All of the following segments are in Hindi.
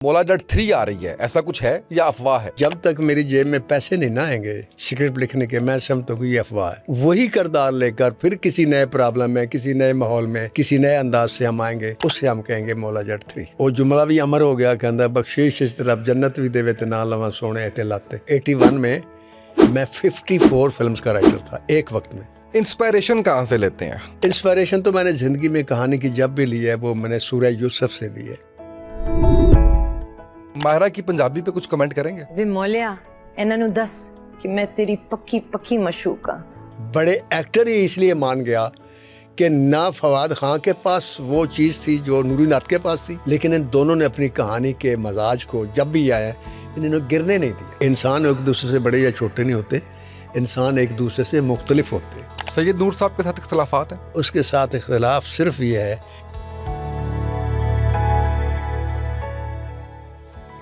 मौला जट 3 आ रही है, ऐसा कुछ है या अफवाह है? जब तक मेरी जेब में पैसे नहीं ना आएंगे स्क्रिप्ट लिखने के, मैं समझता हूँ ये अफवाह है। वही किरदार लेकर फिर किसी नए प्रॉब्लम में, किसी नए माहौल में, किसी नए अंदाज से हम आएंगे, उससे हम कहेंगे मौला जट 3। वो जुमला भी अमर हो गया, कहता बख्शीश इस तरफ जन्नत भी देवे ते ना लवा सोने ते लाते। 81 में मैं 54 फिल्म्स का राइटर था एक वक्त में। इंस्पायरेशन कहाँ से लेते हैं? इंस्पायरेशन तो मैंने जिंदगी में कहानी की जब भी ली है वो मैंने सूरह यूसुफ से ली है। माहिरा की पंजाबी पे कुछ कमेंट करेंगे? वे मौलिया इन्हां नूं दस कि मैं तेरी पक्की पक्की मशूक हाँ। बड़े एक्टर ही इसलिए मान गया कि ना फवाद खान के पास वो चीज़ थी जो नूरी नाथ के पास थी, लेकिन इन दोनों ने अपनी कहानी के मजाज को जब भी आया इन्होंने गिरने नहीं दिया। इंसान एक दूसरे से बड़े या छोटे नहीं होते, इंसान एक दूसरे से मुख्तलिफ होते हैं। सैयद नूर साहब के साथ इख्तलाफात हैं? उसके साथ इख्तलाफ सिर्फ ये है,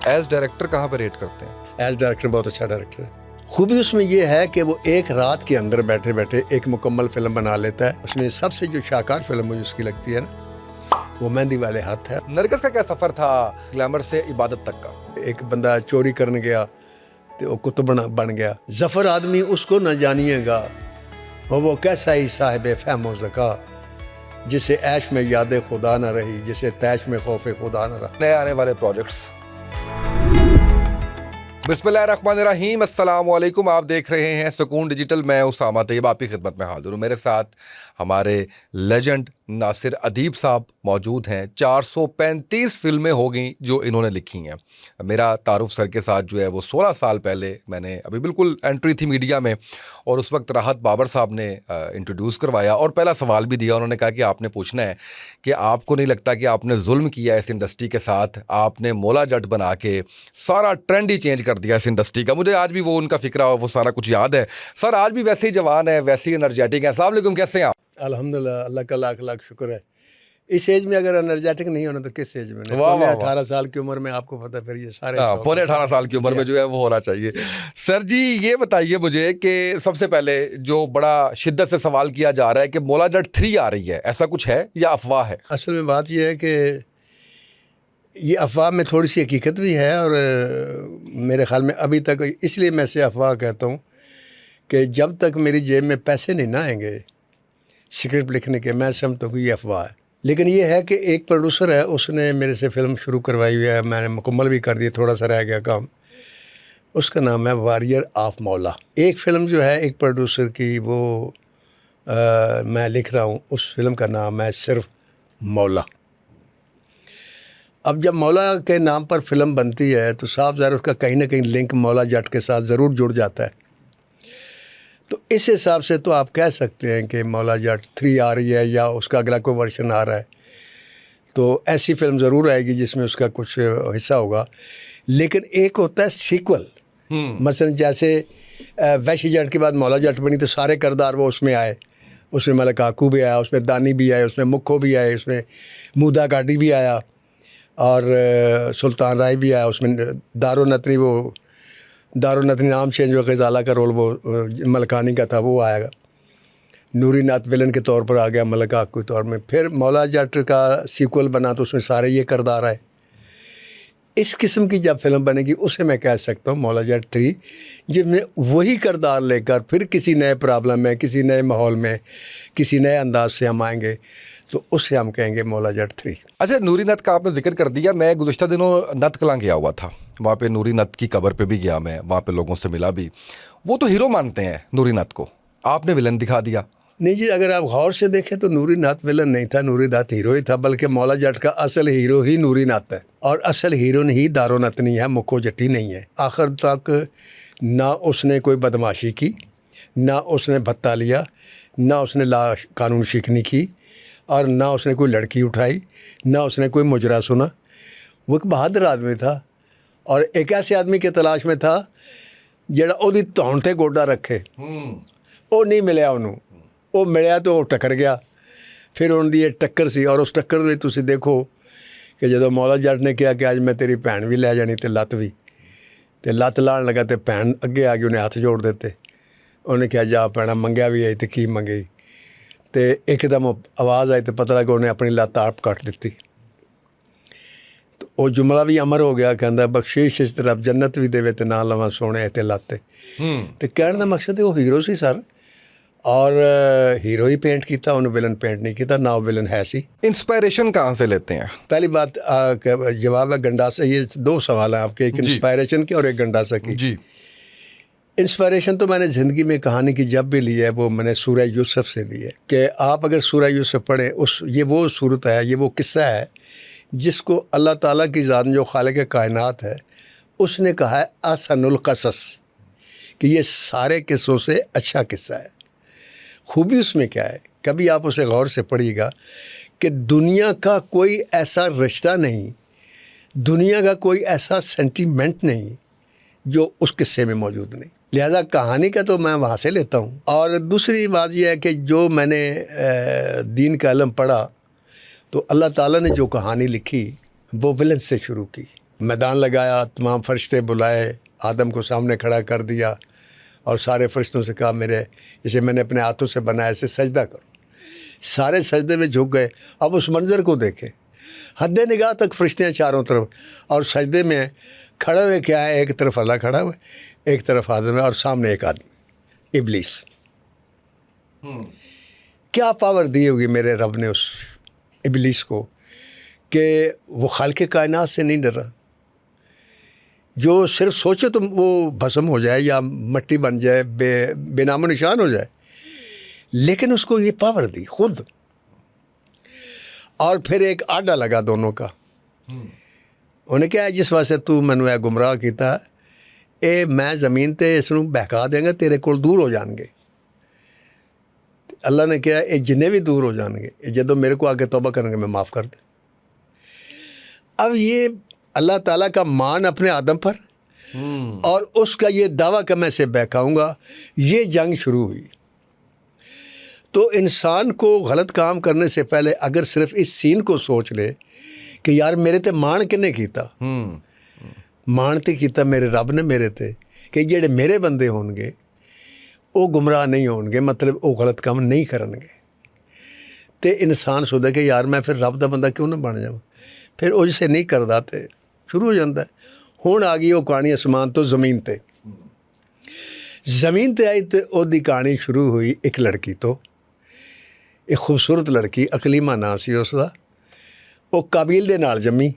एज डायरेक्टर कहाँ पे रेट करते हैं? एज डायरेक्टर बहुत अच्छा डायरेक्टर है। खूबी उसमें ये है कि वो एक रात के अंदर बैठे बैठे एक मुकम्मल फिल्म बना लेता है। उसमें सबसे जो शाकार फिल्म मुझे उसकी लगती है ना, वो मेहंदी वाले हाथ है। नरगिस का क्या सफर था ग्लैमर से इबादत तक का? एक बंदा चोरी करने गया तो वो कुत्ता बन गया। जफर आदमी उसको न जानिएगा, वो कैसा ही साहिब फहमो ज़का, जिसे ऐश में याद खुदा न रही, जिसे तैश में खौफ खुदा न रहा। नए आने वाले प्रोजेक्ट्स। बिस्मिल्लाहिर्रहमानिर्रहीम, अस्सलाम वालेकुम। आप देख रहे हैं सुकून डिजिटल। मैं उसामा तैयब आपकी खिदमत में हाजिर हूँ। मेरे साथ हमारे लेजेंड नासिर अदीब साहब मौजूद हैं। 435 फिल्में हो गई जो इन्होंने लिखी हैं। मेरा तारुफ सर के साथ जो है वो 16 साल पहले मैंने अभी बिल्कुल एंट्री थी मीडिया में, और उस वक्त राहत बाबर साहब ने इंट्रोड्यूस करवाया और पहला सवाल भी दिया। उन्होंने कहा कि आपने पूछना है कि आपको नहीं लगता कि आपने जुल्म किया इस इंडस्ट्री के साथ? आपने मौला जट बना के सारा ट्रेंड ही चेंज कर दिया इस इंडस्ट्री का। मुझे आज भी वो उनका फिक्रा वो सारा कुछ याद है। सर आज भी वैसे ही जवान है, वैसे ही एनर्जेटिक है। अस्सलाम वालेकुम, कैसे हैं आप? अल्हम्दुलिल्लाह, अल्लाह का लाख लाख शुक्र है। इस एज में अगर एनर्जेटिक नहीं होना तो किस एज में? वाह वाह, 18 साल की उम्र में आपको पता, फिर ये सारे पौने 18 साल की उम्र में जो है वो होना चाहिए। सर जी ये बताइए मुझे कि सबसे पहले जो बड़ा शिद्दत से सवाल किया जा रहा है कि मौला जट 3 आ रही है, ऐसा कुछ है या अफवाह है? असल में बात यह है कि ये अफवाह में थोड़ी सी हकीकत भी है, और मेरे ख्याल में अभी तक, इसलिए मैं से अफवाह कहता हूँ कि जब तक मेरी जेब में पैसे नहीं ना आएंगे स्क्रिप्ट लिखने के, मैं समझता हूँ ये अफवाह है। लेकिन ये है कि एक प्रोड्यूसर है, उसने मेरे से फ़िल्म शुरू करवाई हुई है, मैंने मुकम्मल भी कर दी, थोड़ा सा रह गया काम। उसका नाम है वॉरियर ऑफ मौला। एक फ़िल्म जो है एक प्रोड्यूसर की, वो मैं लिख रहा हूँ, उस फिल्म का नाम है सिर्फ मौला। अब जब मौला के नाम पर फिल्म बनती है तो साफ ज़ाहिर उसका कहीं ना कहीं लिंक मौला जट के साथ ज़रूर जुड़ जाता है। तो इस हिसाब से तो आप कह सकते हैं कि मौला जट 3 आ रही है या उसका अगला कोई वर्शन आ रहा है, तो ऐसी फिल्म ज़रूर आएगी जिसमें उसका कुछ हिस्सा होगा। लेकिन एक होता है सीक्वल, मसलन जैसे वैशी जट के बाद मौला जट बनी तो सारे किरदार वो उसमें आए, उसमें मलिक आकू भी आया, उसमें दानी भी आए, उसमें मुखो भी आए, उसमें मूदा गाडी भी आया, और सुल्तान राय भी आया, उसमें दारो नतनी, वो दारो नतनी नाम चेंज हो, गजाला का रोल वो मलकानी का था, वो आएगा। नूरी नाथ विलन के तौर पर आ गया मलिक आकू के तौर में। फिर मौला जट का सीक्वल बना तो उसमें सारे ये किरदार आए। इस किस्म की जब फिल्म बनेगी उसे मैं कह सकता हूँ मौला जट 3, जिसमें वही किरदार लेकर फिर किसी नए प्रॉब्लम में, किसी नए माहौल में, किसी नए अंदाज से हम आएंगे, तो उससे हम कहेंगे मौला जट 3। अच्छा, नूरी नथ का आपने जिक्र कर दिया। मैं गुज़श्ता दिनों नथ कलां गया हुआ था, वहाँ पे नूरी नथ की कब्र पे भी गया मैं, वहाँ पे लोगों से मिला भी। वो तो हीरो मानते हैं नूरी नथ को, आपने विलन दिखा दिया। नहीं जी, अगर आप गौर से देखें तो नूरी नाथ विलन नहीं था, नूरी नाथ हीरो ही था, बल्कि मौला जट का असल हीरो ही नूरी नाथ है, और असल हीरोइन ही दारो नतनी है, मुखो जट्टी नहीं है। आखिर तक ना उसने कोई बदमाशी की, ना उसने भत्ता लिया, ना उसने ला कानून शिकनी की, और ना उसने कोई लड़की उठाई, ना उसने कोई मुजरा सुना। वो एक बहादुर आदमी था, और एक ऐसे आदमी की तलाश में था ਜਿਹੜਾ ਉਹਦੀ ਧੌਣ ਤੇ ਗੋਡਾ ਰੱਖੇ। ਉਹ नहीं मिलिया ਉਹਨੂੰ, ਉਹ ਮਿਲਿਆ तो ਉਹ टक्कर गया। फिर उनकी ये टक्कर सी, और उस टक्कर में तुसी देखो कि जो मौला जट ने कहा कि अज मैं तेरी भैन भी लै जानी तो लत्त भी, तो लत्त लाण लगा तो भैन अगे आ गई, उन्हें हथ जोड़ दिते। उन्हें कहा जा भैना, मंगया भी आई तो की मंगी, तो एकदम आवाज़ आई तो पता लगा उन्हें अपनी लत्त आप कट दी। तो ਉਹ ਜੁਮਲਾ ਵੀ ਅਮਰ ਹੋ ਗਿਆ, ਕਹਿੰਦਾ ਬਖਸ਼ਿਸ਼ ਇਸ ਤਰ੍ਹਾਂ ਜੰਨਤ ਵੀ ਦੇਵੇ ਤੇ ਨਾ ਲਵਾਂ ਸੋਹਣੇ ਤੇ ਲਾਤੇ। ਤੇ ਕਹਿਣ ਦਾ ਮਕਸਦ ਉਹ ਹੀਰੋ ਸੀ ਸਰ, और हीरो ही पेंट किया, उन्हें विलन पेंट नहीं किया, ना वो विलन है सी। इंस्पायरेशन कहाँ से लेते हैं? पहली बात जवाब है गंडासा। ये दो सवाल हैं आपके, एक इंस्पायरेशन की और एक गंडासा की। जी। इंस्पायरेशन तो मैंने ज़िंदगी में कहानी की जब भी ली है वो मैंने सूरह यूसुफ से ली है कि आप अगर सूरह यूसुफ पढ़ें, ये वो सूरत है, ये वो किस्सा है जिसको अल्लाह ताला की ज़ात जो खालिक कायनात है उसने कहा है अहसनुल क़सस, कि ये सारे किस्सों से अच्छा किस्सा है। खूबी उसमें क्या है, कभी आप उसे गौर से पढ़िएगा कि दुनिया का कोई ऐसा रिश्ता नहीं, दुनिया का कोई ऐसा सेंटीमेंट नहीं जो उस किस्से में मौजूद नहीं। लिहाजा कहानी का तो मैं वहाँ से लेता हूँ। और दूसरी बात यह है कि जो मैंने दीन का इल्म पढ़ा तो अल्लाह ताला ने जो कहानी लिखी वो विलन से शुरू की। मैदान लगाया, तमाम फरिश्ते बुलाए, आदम को सामने खड़ा कर दिया और सारे फरिश्तों से कहा मेरे जैसे मैंने अपने हाथों से बनाया ऐसे सजदा करो। सारे सजदे में झुक गए। अब उस मंज़र को देखें, हद निगाह तक फरिश्ते हैं चारों तरफ और सजदे में खड़े हुए क्या है, एक तरफ अल्लाह खड़ा हुआ, एक तरफ आदम है और सामने एक आदमी इब्लीस। क्या पावर दी होगी मेरे रब ने उस इब्लीस को कि वो खालिक कायनात से नहीं डरा, जो सिर्फ सोचे तो वो भस्म हो जाए या मट्टी बन जाए, बेनामो निशान हो जाए, लेकिन उसको ये पावर दी खुद। और फिर एक आडा लगा दोनों का। उन्हें क्या है, जिस वास्ते तू मैनू है गुमराह किया, ये मैं ज़मीन ते इसनू बहका देंगे, तेरे को दूर हो जाएंगे। अल्लाह ने कहा ये जिन्ने भी दूर हो जाएंगे, जदों मेरे को आके तौबा करेंगे मैं माफ़ कर दूँ। अब ये अल्लाह ताला का मान अपने आदम पर और उसका ये दावा कि मैं इसे बहकाऊँगा, ये जंग शुरू हुई। तो इंसान को गलत काम करने से पहले अगर सिर्फ इस सीन को सोच ले कि यार मेरे ते मान किने कीता, मान ते कीता मेरे रब ने मेरे ते, कि जेड़े मेरे बंदे होंगे वो गुमराह नहीं होंगे, मतलब वो गलत काम नहीं करनगे। तो इंसान सोचदा कि यार मैं फिर रब दा बंदा क्यों ना बन जावां, फिर वो जिसे नहीं करदा ते शुरू हो जाता है। हुण आ गई वो कहानी आसमान तो ज़मीन ते। ज़मीन ते आई तो ओदी कहानी शुरू हुई एक लड़की तो, एक खूबसूरत लड़की, अकलीमा नां सी उसदा। वो काबिल दे नाल जम्मी,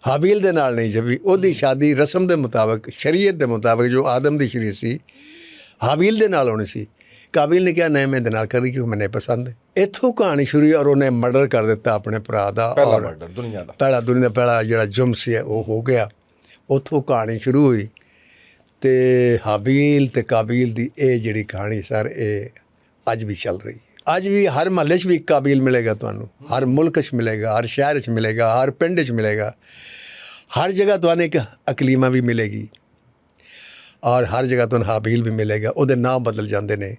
हाबील दे नाल नहीं जम्मी। ओदी शादी रस्म दे मुताबिक, शरीयत दे मुताबिक जो आदम दी शरीयत सी, हाबील दे नाल होनी सी। काबिल ने कहा नहीं मैं दे नाल करी क्योंकि मैंने पसंद है। इत्थों कहानी शुरू हुई और उन्हें मर्डर कर दिता अपने भरा दा। और दुनिया दा पहला जिहड़ा जुर्म सी वो हो गया। उत्थों कहानी शुरू हुई ते हाबील ते काबिल दी ये जिहड़ी कहानी सर ये अज भी चल रही है। अज भी हर महल्ले च भी एक काबिल मिलेगा तुहानू, हर मुल्क च मिलेगा, हर शहर च मिलेगा, हर पिंड च मिलेगा, हर जगह तुहानू एक अकलीमा भी मिलेगी और हर जगह तुहानू हाबील भी मिलेगा। उहदे नाम बदल जाते हैं,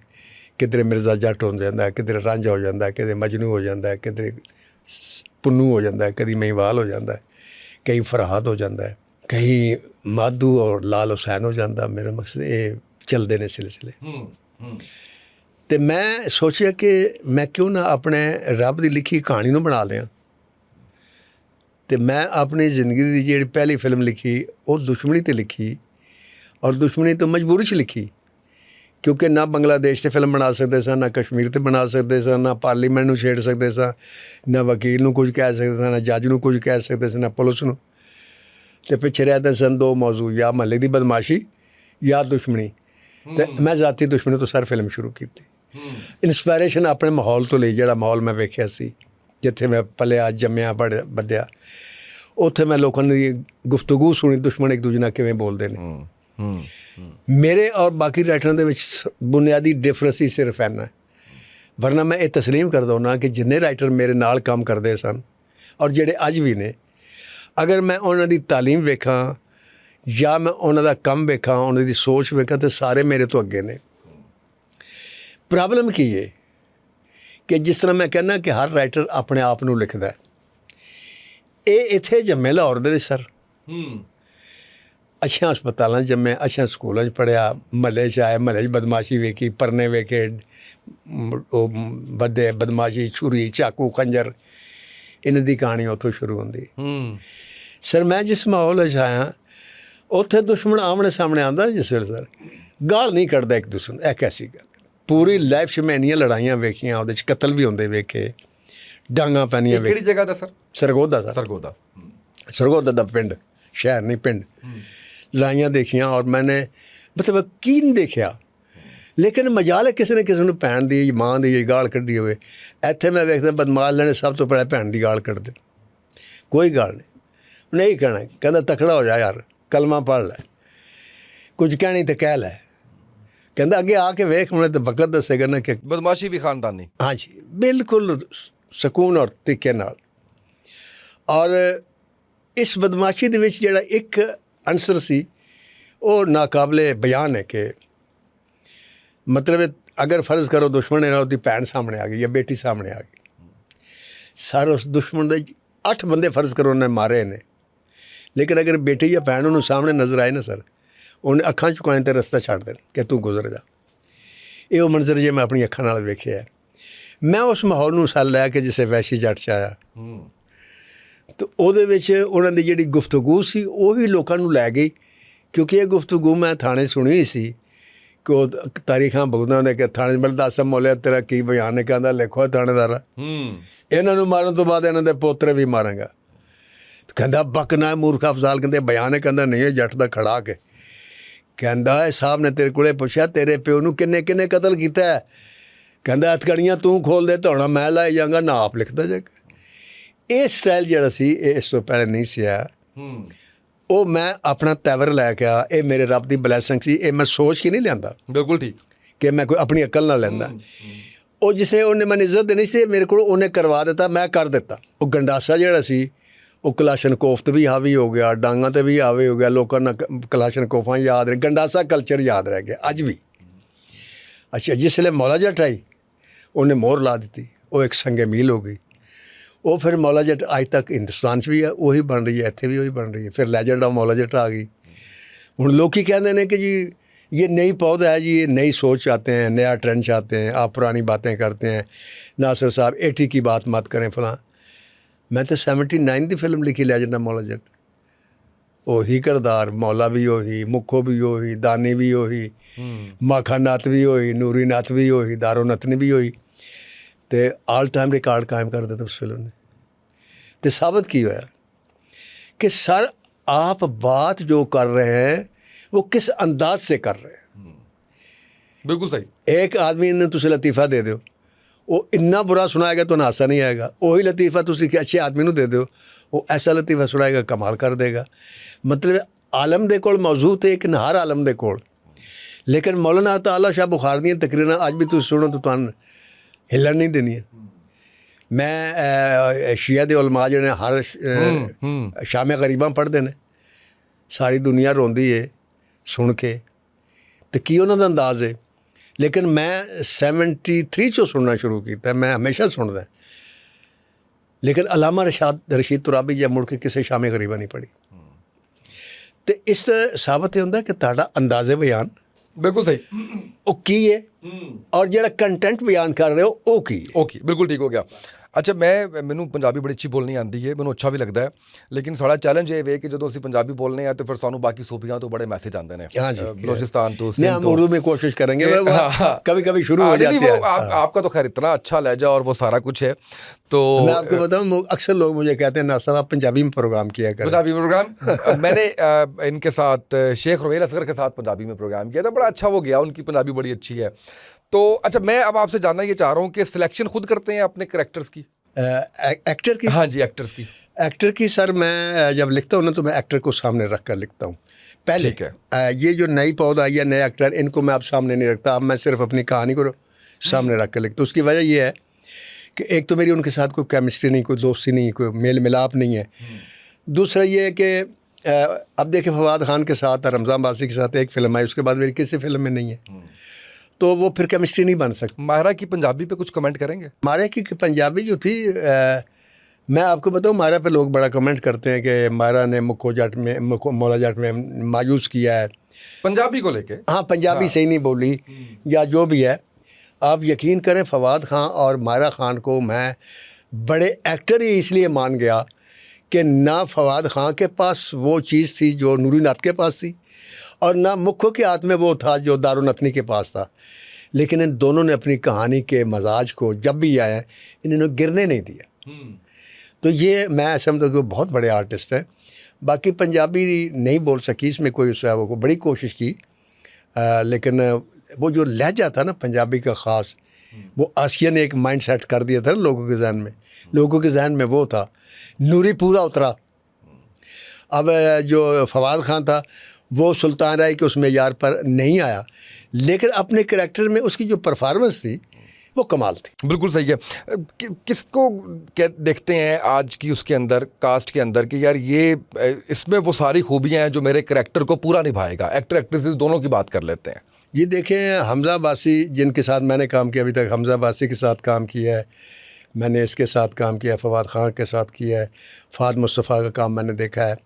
किधरे मिर्ज़ा जट हो जाता है, किधरे रांझा हो जाता है, किधरे मजनू हो जाता है, किधरे पुन्नू हो जाता है, कभी महिवाल हो जाता है, कहीं फरहाद हो जाता है, कहीं माधू और लाल हुसैन हो जाता। मेरा मकसद ये चलते हैं सिलसिले। तो मैं सोचा कि मैं क्यों ना अपने रब की लिखी कहानी नूं बना लिया। तो मैं अपनी जिंदगी की जी पहली फिल्म लिखी वो दुश्मनी ते लिखी, और दुश्मनी तो मजबूरी च लिखी क्योंकि ना बांग्लादेश से फिल्म बना सकते सन, ना कश्मीर ते बना सकते सन, ना पार्लीमेंट नूं छेड़ सकते सन, ना वकील नूं कुछ कह सकते सन, ना जज नूं कुछ कह सकते सन, ना पुलिस नूं। ते पिछे रहते सन दो मौजू, या महल्ले की बदमाशी या दुश्मनी। तो मैं ज़ाती दुश्मनी तो सर फिल्म शुरू की। इंस्पायरेशन अपने माहौल तो ली, जिहड़ा माहौल मैं वेख्या सी, जिथे मैं पलिया जम्मिया बधिया, उत्थे मैं लोगों की गुफ्तगू सुनी, दुश्मन एक दूजे नाल किवें बोलदे ने। मेरे और बाकी राइटरां दे विच बुनियादी डिफरेंस ही सिर्फ इन्ना है, वरना मैं ये तस्लीम करदा हुन्ना कि जिन्ने राइटर मेरे नाल काम करते सन और जिहड़े अज भी ने, अगर मैं उन्हां दी तालीम वेखां या मैं उन्हां दा कम वेखां, उन्हां दी सोच वेखां, तो सारे मेरे तो अगे ने। प्रॉब्लम की है कि जिस तरह मैं कहना कि हर राइटर अपने आप नूं लिखदा है, ये इत्थे जम्मे लाहौर दे विच सर, अच्छा हस्पतालों जम्मे, अच्छा स्कूलों पढ़िया, महल्ले च आए, महल्ले बदमाशी वेखी, परने वेखे, बदे बदमाशी, छुरी, चाकू, खंजर, इन्हां दी कहानी उत्थों शुरू होंदी। ਸਰ ਮੈਂ ਜਿਸ ਮਾਹੌਲ ਵਿੱਚ ਆਇਆ ਉੱਥੇ ਦੁਸ਼ਮਣ ਆਮਣੇ ਸਾਹਮਣੇ ਆਉਂਦਾ ਜਿਸ ਵੇਲੇ ਸਰ ਗਾਲ ਨਹੀਂ ਕੱਢਦਾ ਇੱਕ ਦੂਸਰੇ ਨੂੰ, ਇਹ ਕੈਸੀ ਗੱਲ। ਪੂਰੀ ਲਾਈਫ 'ਚ ਮੈਂ ਇੰਨੀਆਂ ਲੜਾਈਆਂ ਵੇਖੀਆਂ, ਉਹਦੇ 'ਚ ਕਤਲ ਵੀ ਹੁੰਦੇ ਵੇਖੇ, ਡਾਂਗਾਂ ਪੈਣੀਆਂ ਕਿਹੜੀ ਵੇਖੀ। ਜਗ੍ਹਾ ਦਾ ਸਰ? ਸਰਗੋਦਾ ਸਰ, ਸਰਗੋਦਾ। ਸਰਗੋਦਾ ਦਾ ਪਿੰਡ, ਸ਼ਹਿਰ ਨਹੀਂ ਪਿੰਡ। ਲੜਾਈਆਂ ਦੇਖੀਆਂ ਔਰ ਮੈंने ਮਤਲਬ ਕੀ ਨਹੀਂ ਦੇਖਿਆ, ਲੇਕਿਨ ਮਜਾਲ ਹੈ ਕਿਸੇ ਨੇ ਕਿਸੇ ਨੂੰ ਭੈਣ ਦੀ ਮਾਂ ਦੀ ਗਾਲ ਕੱਢੀ ਹੋਵੇ। ਇੱਥੇ ਮੈਂ ਵੇਖਦਾ ਬਦਮਾਸ਼ ਲੈਣੇ ਸਭ ਤੋਂ ਪਹਿਲਾਂ ਭੈਣ ਦੀ ਗਾਲ ਕੱਢਦੇ, ਕੋਈ ਗਾਲ ਨਹੀਂ। ਉਹਨੇ ਇਹੀ ਕਹਿਣਾ, ਕਹਿੰਦਾ ਤਕੜਾ ਹੋ ਜਾ ਯਾਰ, ਕਲਮਾ ਪੜ੍ਹ ਲੈ, ਕੁਝ ਕਹਿਣੀ ਤਾਂ ਕਹਿ ਲੈ। ਕਹਿੰਦਾ ਅੱਗੇ ਆ ਕੇ ਵੇਖ, ਉਹਨੇ ਤਾਂ ਵਕਤ ਦੱਸੇਗਾ ਨਾ ਕਿ ਬਦਮਾਸ਼ੀ ਵੀ ਖਾਨਦਾਨੀ। हाँ जी बिल्कुल ਸਕੂਨ ਔਰ ਤਰੀਕੇ ਨਾਲ। ਔਰ ਇਸ ਬਦਮਾਸ਼ੀ ਦੇ ਵਿੱਚ ਜਿਹੜਾ ਇੱਕ ਅਨਸਰ ਸੀ ਉਹ ਨਾਕਾਬਲੇ ਬਿਆਨ ਹੈ ਕਿ ਮਤਲਬ ਅਗਰ ਫਰਜ਼ ਕਰੋ ਦੁਸ਼ਮਣ ਨਾਲ ਉਹਦੀ ਭੈਣ ਸਾਹਮਣੇ ਆ ਗਈ ਜਾਂ ਬੇਟੀ ਸਾਹਮਣੇ ਆ ਗਈ, ਸਰ ਉਸ ਦੁਸ਼ਮਣ ਦੇ 8 ਬੰਦੇ ਫਰਜ਼ ਕਰੋ ਉਹਨੇ ਮਾਰੇ ਨੇ, ਲੇਕਿਨ ਅਗਰ ਬੇਟੀ ਜਾਂ ਭੈਣ ਉਹਨੂੰ ਸਾਹਮਣੇ ਨਜ਼ਰ ਆਏ ਨਾ ਸਰ, ਉਹਨੇ ਅੱਖਾਂ ਝੁਕਾਉਣ ਤੇ ਰਸਤਾ ਛੱਡ ਦੇਣ ਕਿ ਤੂੰ ਗੁਜ਼ਰ ਜਾ। ਇਹ ਉਹ ਮੰਜ਼ਰ ਜੇ ਮੈਂ ਆਪਣੀ ਅੱਖਾਂ ਨਾਲ ਵੇਖਿਆ। ਮੈਂ ਉਸ ਮਾਹੌਲ ਨੂੰ ਸਾਲ ਲੈ ਕੇ ਜਿਸੇ ਵੈਸ਼ੀ ਜੱਟ 'ਚ ਆਇਆ ਤਾਂ ਉਹਦੇ ਵਿੱਚ ਉਹਨਾਂ ਦੀ ਜਿਹੜੀ ਗੁਫ਼ਤਗੂ ਸੀ ਉਹ ਵੀ ਲੋਕਾਂ ਨੂੰ ਲੈ ਗਈ, ਕਿਉਂਕਿ ਇਹ ਗੁਫ਼ਤਗੂ ਮੈਂ ਥਾਣੇ ਸੁਣੀ ਹੋਈ ਸੀ ਕਿ ਉਹ ਤਾਰੀਖਾਂ ਭੁਗਤਦਾ ਨੇ ਕਿ ਥਾਣੇ ਬਲਦਾਸਮ ਮੋਲਿਆ ਤੇਰਾ ਕੀ ਬਿਆਨ ਹੈ। ਕਹਿੰਦਾ ਲਿਖੋ ਥਾਣੇਦਾਰਾ, ਇਹਨਾਂ ਨੂੰ ਮਾਰਨ ਤੋਂ ਬਾਅਦ ਇਹਨਾਂ ਦੇ ਪੋਤਰੇ ਵੀ ਮਾਰਾਂਗਾ। ਕਹਿੰਦਾ ਬਕਨਾ ਮੂਰਖ ਅਫਜ਼ਾਲ, ਕਹਿੰਦੇ ਬਿਆਨ ਹੈ। ਕਹਿੰਦਾ ਨਹੀਂ, ਜੱਟ ਦਾ ਖੜਾ ਕੇ ਕਹਿੰਦਾ ਸਾਹਿਬ ਨੇ ਤੇਰੇ ਕੋਲੇ ਪੁੱਛਿਆ ਤੇਰੇ ਪਿਓ ਨੂੰ ਕਿੰਨੇ ਕਿੰਨੇ ਕਤਲ ਕੀਤਾ ਹੈ? ਕਹਿੰਦਾ ਹਥਕੜੀਆਂ ਤੂੰ ਖੋਲ ਦੇ, ਧੌਣਾ ਮੈਂ ਲਾਈ ਜਾਂਗਾ, ਨਾ ਆਪ ਲਿਖਦਾ ਜਾਏਗਾ। ਇਹ ਸਟਾਈਲ ਜਿਹੜਾ ਸੀ ਇਹ ਇਸ ਤੋਂ ਪਹਿਲੇ ਨਹੀਂ ਸੀ ਆਇਆ। ਉਹ ਮੈਂ ਆਪਣਾ ਤੈਵਰ ਲੈ ਕੇ ਆ, ਇਹ ਮੇਰੇ ਰੱਬ ਦੀ ਬਲੈਸਿੰਗ ਸੀ, ਇਹ ਮੈਂ ਸੋਚ ਕੇ ਨਹੀਂ ਲਿਆਂਦਾ। ਬਿਲਕੁਲ ਠੀਕ। ਕਿ ਮੈਂ ਕੋਈ ਆਪਣੀ ਅਕਲ ਨਾਲ ਲੈਂਦਾ। ਉਹ ਜਿਸੇ ਉਹਨੇ ਮੈਨੂੰ ਇੱਜ਼ਤ ਦੇਣੀ ਸੀ ਮੇਰੇ ਕੋਲ, ਉਹਨੇ ਕਰਵਾ ਦਿੱਤਾ, ਮੈਂ ਕਰ ਦਿੱਤਾ। ਉਹ ਗੰਡਾਸਾ ਜਿਹੜਾ ਸੀ ਉਹ ਕਲਾਸ਼ਨਕੋਫ ਤੇ ਵੀ ਹਾਵੀ ਹੋ ਗਿਆ, ਡਾਂਗਾਂ ਤੇ ਵੀ ਹਾਵੀ ਹੋ ਗਿਆ। ਲੋਕਾਂ ਨੂੰ ਕਲਾਸ਼ਨਕੋਫਾਂ ਯਾਦ ਰਹੇ, ਗੰਡਾਸਾ ਕਲਚਰ ਯਾਦ ਰਹਿ ਗਿਆ ਅੱਜ ਵੀ। ਅੱਛਾ, ਜਿਸ ਵੇਲੇ ਮੌਲਾ ਜੱਟ ਆਈ ਉਹਨੇ ਮੋਹਰ ਲਾ ਦਿੱਤੀ, ਉਹ ਇੱਕ ਸੰਗੇ ਮੀਲ ਹੋ ਗਈ। ਉਹ ਫਿਰ ਮੌਲਾ ਜੱਟ ਅੱਜ ਤੱਕ ਹਿੰਦੁਸਤਾਨ 'ਚ ਵੀ ਹੈ, ਉਹੀ ਬਣ ਰਹੀ ਹੈ, ਇੱਥੇ ਵੀ ਉਹੀ ਬਣ ਰਹੀ ਹੈ। ਫਿਰ ਲੈਜੈਂਡ ਆਫ ਮੌਲਾ ਜੱਟ ਆ ਗਈ। ਹੁਣ ਲੋਕ ਕਹਿੰਦੇ ਨੇ ਕਿ ਜੀ ये नई पौधा है जी, ये नई सोच चाहते हैं, नया ट्रेंड चाहते हैं, आप पुरानी बातें करते हैं। नासिर साहब 80 की बात मत करें फलां। मैं तो 79 की फिल्म लिखी लेजेंड ऑफ मौला जट, ਉਹੀ ਕਰਦਾਰ, ਮੌਲਾ ਵੀ ਉਹੀ, ਮੁੱਖੋ ਵੀ ਉਹੀ, ਦਾਨੀ ਵੀ ਉਹੀ, ਮਾਖਾ ਨੱਤ ਵੀ ਉਹੀ, ਨੂਰੀ ਨੱਤ ਵੀ ਉਹੀ, ਦਾਰੋ ਨਤਨੀ ਵੀ ਉਹੀ, ਤੇ ਆਲ ਟਾਈਮ ਰਿਕਾਰਡ ਕਾਇਮ ਕਰ ਦਿੱਤਾ ਉਸ ਫਿਲਮ ਨੇ। ਤੇ ਸਾਬਤ ਕੀ ਹੋਇਆ कि सर आप बात जो कर रहे हैं वो किस अंदाज से कर रहे हैं। बिल्कुल सही। एक आदमी ने तुझे लतीफ़ा दे दो, वो इन्ना बुरा सुनाएगा तो हासा नहीं आएगा। वही लतीफ़ा तुझे कि अच्छे आदमी को दे दो, वो ऐसा लतीफ़ा सुनाएगा कमाल कर देगा। मतलब आलम दे कोल मौजूद है एक नहार आलम दे कोल, लेकिन मौलाना ताला शाह बुखार दी तकरीरां अज भी तुम सुनो तो तुहानू हिलन नहीं देनी। मैं शिया दे उलमा जिहड़े हर शामे गरीबां पढ़ते हैं, सारी दुनिया रोंदी है सुन के, तो की उन्हां दा अंदाज़ है। लेकिन मैं 73 चो सुनना शुरू किया, मैं हमेशा सुनदा, लेकिन अलामा रशीद तुराबी जब मुड़ के किसी शामे गरीबा नहीं पढ़ी। तो इस साबित होंदा कि तुहाडा अंदाज़े बयान बिल्कुल सही वो की है और जिहड़ा कंटेंट बयान कर रहे हो वो की है। ओके, बिल्कुल ठीक हो गया। अच्छा, ਮੈਨੂੰ ਪੰਜਾਬੀ ਬੜੀ ਅੱਛੀ ਬੋਲਣੀ ਆਉਂਦੀ ਹੈ, ਮੈਨੂੰ ਅੱਛਾ ਵੀ ਲੱਗਦਾ ਹੈ, ਲੇਕਿਨ ਸਾਡਾ ਚੈਲੰਜ ਇਹ ਵੇ ਕਿ ਜਦੋਂ ਅਸੀਂ ਪੰਜਾਬੀ ਬੋਲਨੇ ਆ तो फिर ਸਾਨੂੰ ਬਾਕੀ सूफियाँ तो बड़े मैसेज आते हैं। हाँ जी, बलोचिस्तान तो नहीं, हम उर्दू में कोशिश करेंगे, कभी कभी शुरू हो जाते हैं। आपका तो खैर इतना अच्छा लहजा और वो सारा कुछ है। तो मैं आपको बताऊं, अक्सर लोग मुझे कहते हैं ना साहब आप पंजाबी में प्रोग्राम किया करें। पंजाबी प्रोग्राम मैंने इनके साथ शेख रवेल असगर के साथ पंजाबी में प्रोग्राम किया था, बड़ा अच्छा वो गया, उनकी पंजाबी बड़ी अच्छी है। तो अच्छा, मैं अब आपसे जानना ये चाह रहा हूँ कि सिलेक्शन खुद करते हैं अपने कैरेक्टर्स की? एक्टर की? हाँ जी, एक्टर्स की। एक्टर की सर मैं जब लिखता हूँ ना तो मैं एक्टर को सामने रख कर लिखता हूँ पहले। ठीक है। ये जो नई पौधा या नए एक्टर, इनको मैं अब सामने नहीं रखता, अब मैं सिर्फ अपनी कहानी को सामने रख कर लिखता हूँ। उसकी वजह ये है कि एक तो मेरी उनके साथ कोई केमिस्ट्री नहीं, कोई दोस्ती नहीं, कोई मेल मिलाप नहीं है। दूसरा ये है कि अब देखिए फवाद खान के साथ, रमज़ान बासी के साथ एक फ़िल्म आई, उसके बाद मेरी किसी फिल्म में नहीं है, तो वो फिर केमिस्ट्री नहीं बन सकती। मायरा की पंजाबी पे कुछ कमेंट करेंगे? मायरा की पंजाबी जो थी, मैं आपको बताऊँ, मायरा पे लोग बड़ा कमेंट करते हैं कि मायरा ने मुखो जट में, मौला जट में मायूस किया है पंजाबी को लेके। हाँ, पंजाबी सही नहीं बोली या जो भी है। आप यकीन करें, फवाद खान और मायरा खान को मैं बड़े एक्टर ही इसलिए मान गया कि ना फवाद खां के पास वो चीज़ थी जो नूरी नाथ के पास थी, और ना मुख्य के हाथ में वो था जो दारुनतनी के पास था। लेकिन इन दोनों ने अपनी कहानी के मजाज को जब भी आया इन्होंने गिरने नहीं दिया। तो ये मैं समझता हूँ कि वो बहुत बड़े आर्टिस्ट हैं। बाकी पंजाबी नहीं बोल सकी, इसमें कोई उसका वो बड़ी कोशिश की, लेकिन वो जो लहजा था ना पंजाबी का ख़ास, वो आसिया ने एक माइंड सेट कर दिया था ना लोगों के जहन में। लोगों के जहन में वो था, नूरी पूरा उतरा। अब जो फवाद खान था वो सुल्तान राय के उसमें यार पर नहीं आया, लेकिन अपने करैक्टर में उसकी जो परफॉर्मेंस थी वो कमाल थी। बिल्कुल सही है। किसको देखते हैं आज की उसके अंदर कास्ट के अंदर कि यार ये इसमें वो सारी खूबियां हैं जो मेरे करैक्टर को पूरा निभाएगा? एक्टर एक्ट्रेस दोनों की बात कर लेते हैं। ये देखें, हमज़ा अब्बासी जिनके साथ मैंने काम किया अभी तक, हमज़ा अब्बासी के साथ काम किया है मैंने, इसके साथ काम किया है, फवाद खान के साथ किया है, फ़ाद मुस्तफ़ा का काम मैंने देखा है,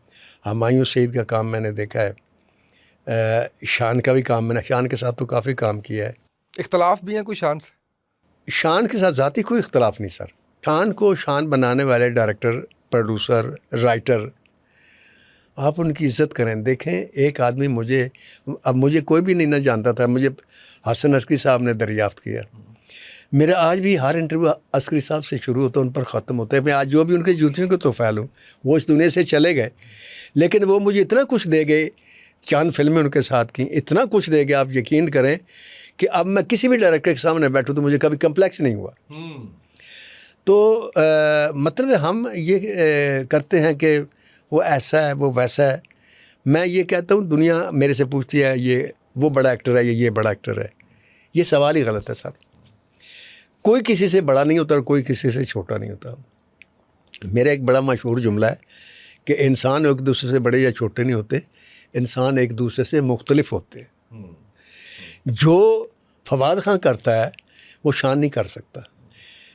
हुमायूं सईद का काम मैंने देखा है, शान का भी काम मैंने, शान के साथ तो काफ़ी काम किया है। इख्तलाफ भी हैं कोई शान से? शान के साथ ज़ाती कोई इख्तलाफ नहीं सर। शान को शान बनाने वाले डायरेक्टर, प्रोड्यूसर, राइटर, आप उनकी इज़्ज़त करें। देखें, एक आदमी अब मुझे कोई भी नहीं ना जानता था, मुझे हसन अस्करी साहब ने दरियाफ़्त किया। मेरा आज भी हर इंटरव्यू अस्करी साहब से शुरू होता है, उन पर ख़त्म होता है। मैं आज जो भी उनके जूतियों को तोफ़ैल हूँ, वो इस दुनिया से चले गए, लेकिन वो मुझे इतना कुछ दे गए, चांद फिल्में उनके साथ की, इतना कुछ दे गए, आप यकीन करें कि अब मैं किसी भी डायरेक्टर के सामने बैठूँ तो मुझे कभी कम्प्लेक्स नहीं हुआ। तो मतलब हम ये करते हैं कि वो ऐसा है, वो वैसा है। मैं ये कहता हूँ, दुनिया मेरे से पूछती है ये वो बड़ा एक्टर है, ये बड़ा एक्टर है। ये सवाल ही गलत है सर। कोई किसी से बड़ा नहीं होता और कोई किसी से छोटा नहीं होता। मेरा एक बड़ा मशहूर जुमला है कि इंसान एक दूसरे से बड़े या छोटे नहीं होते, इंसान एक दूसरे से मुख्तलिफ होते हैं। जो फवाद खान करता है वो शान नहीं कर सकता,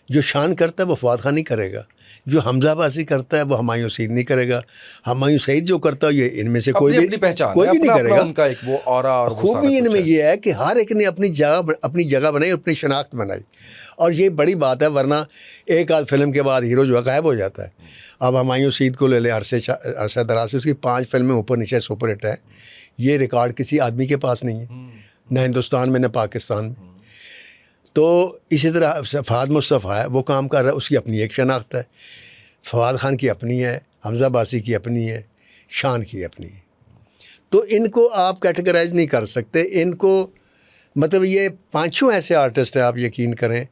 जो शान करता है वो फवाद खान नहीं करेगा, जो हमज़ा अब्बासी करता है वो हुमायूं सईद नहीं करेगा, हुमायूं सईद जो करता है ये इनमें से कोई भी नहीं करेगा। उनका एक वो ऑरा और खूबी इनमें ये है कि हर एक ने अपनी जगह बनाई, अपनी शनाख्त बनाई, और ये बड़ी बात है। वरना एक आध फिल्म के बाद हीरो जो है गायब हो जाता है। अब हुमायूं सईद को ले लें, अरसे दराज से उसकी 5 फिल्में ऊपर नीचे सुपर हिट है। ये रिकॉर्ड किसी आदमी के पास नहीं है, न हिंदुस्तान में न पाकिस्तान में। तो इसी तरह फ़ाद मुस्तफ़ा है, वो काम कर रहा है, उसकी अपनी एक शनाख्त है। फवाद खान की अपनी है, हमज़ा अब्बासी की अपनी है, शान की अपनी है। तो इनको आप कैटेगराइज नहीं कर सकते। इनको मतलब ये पांचों ऐसे आर्टिस्ट हैं, आप यकीन करें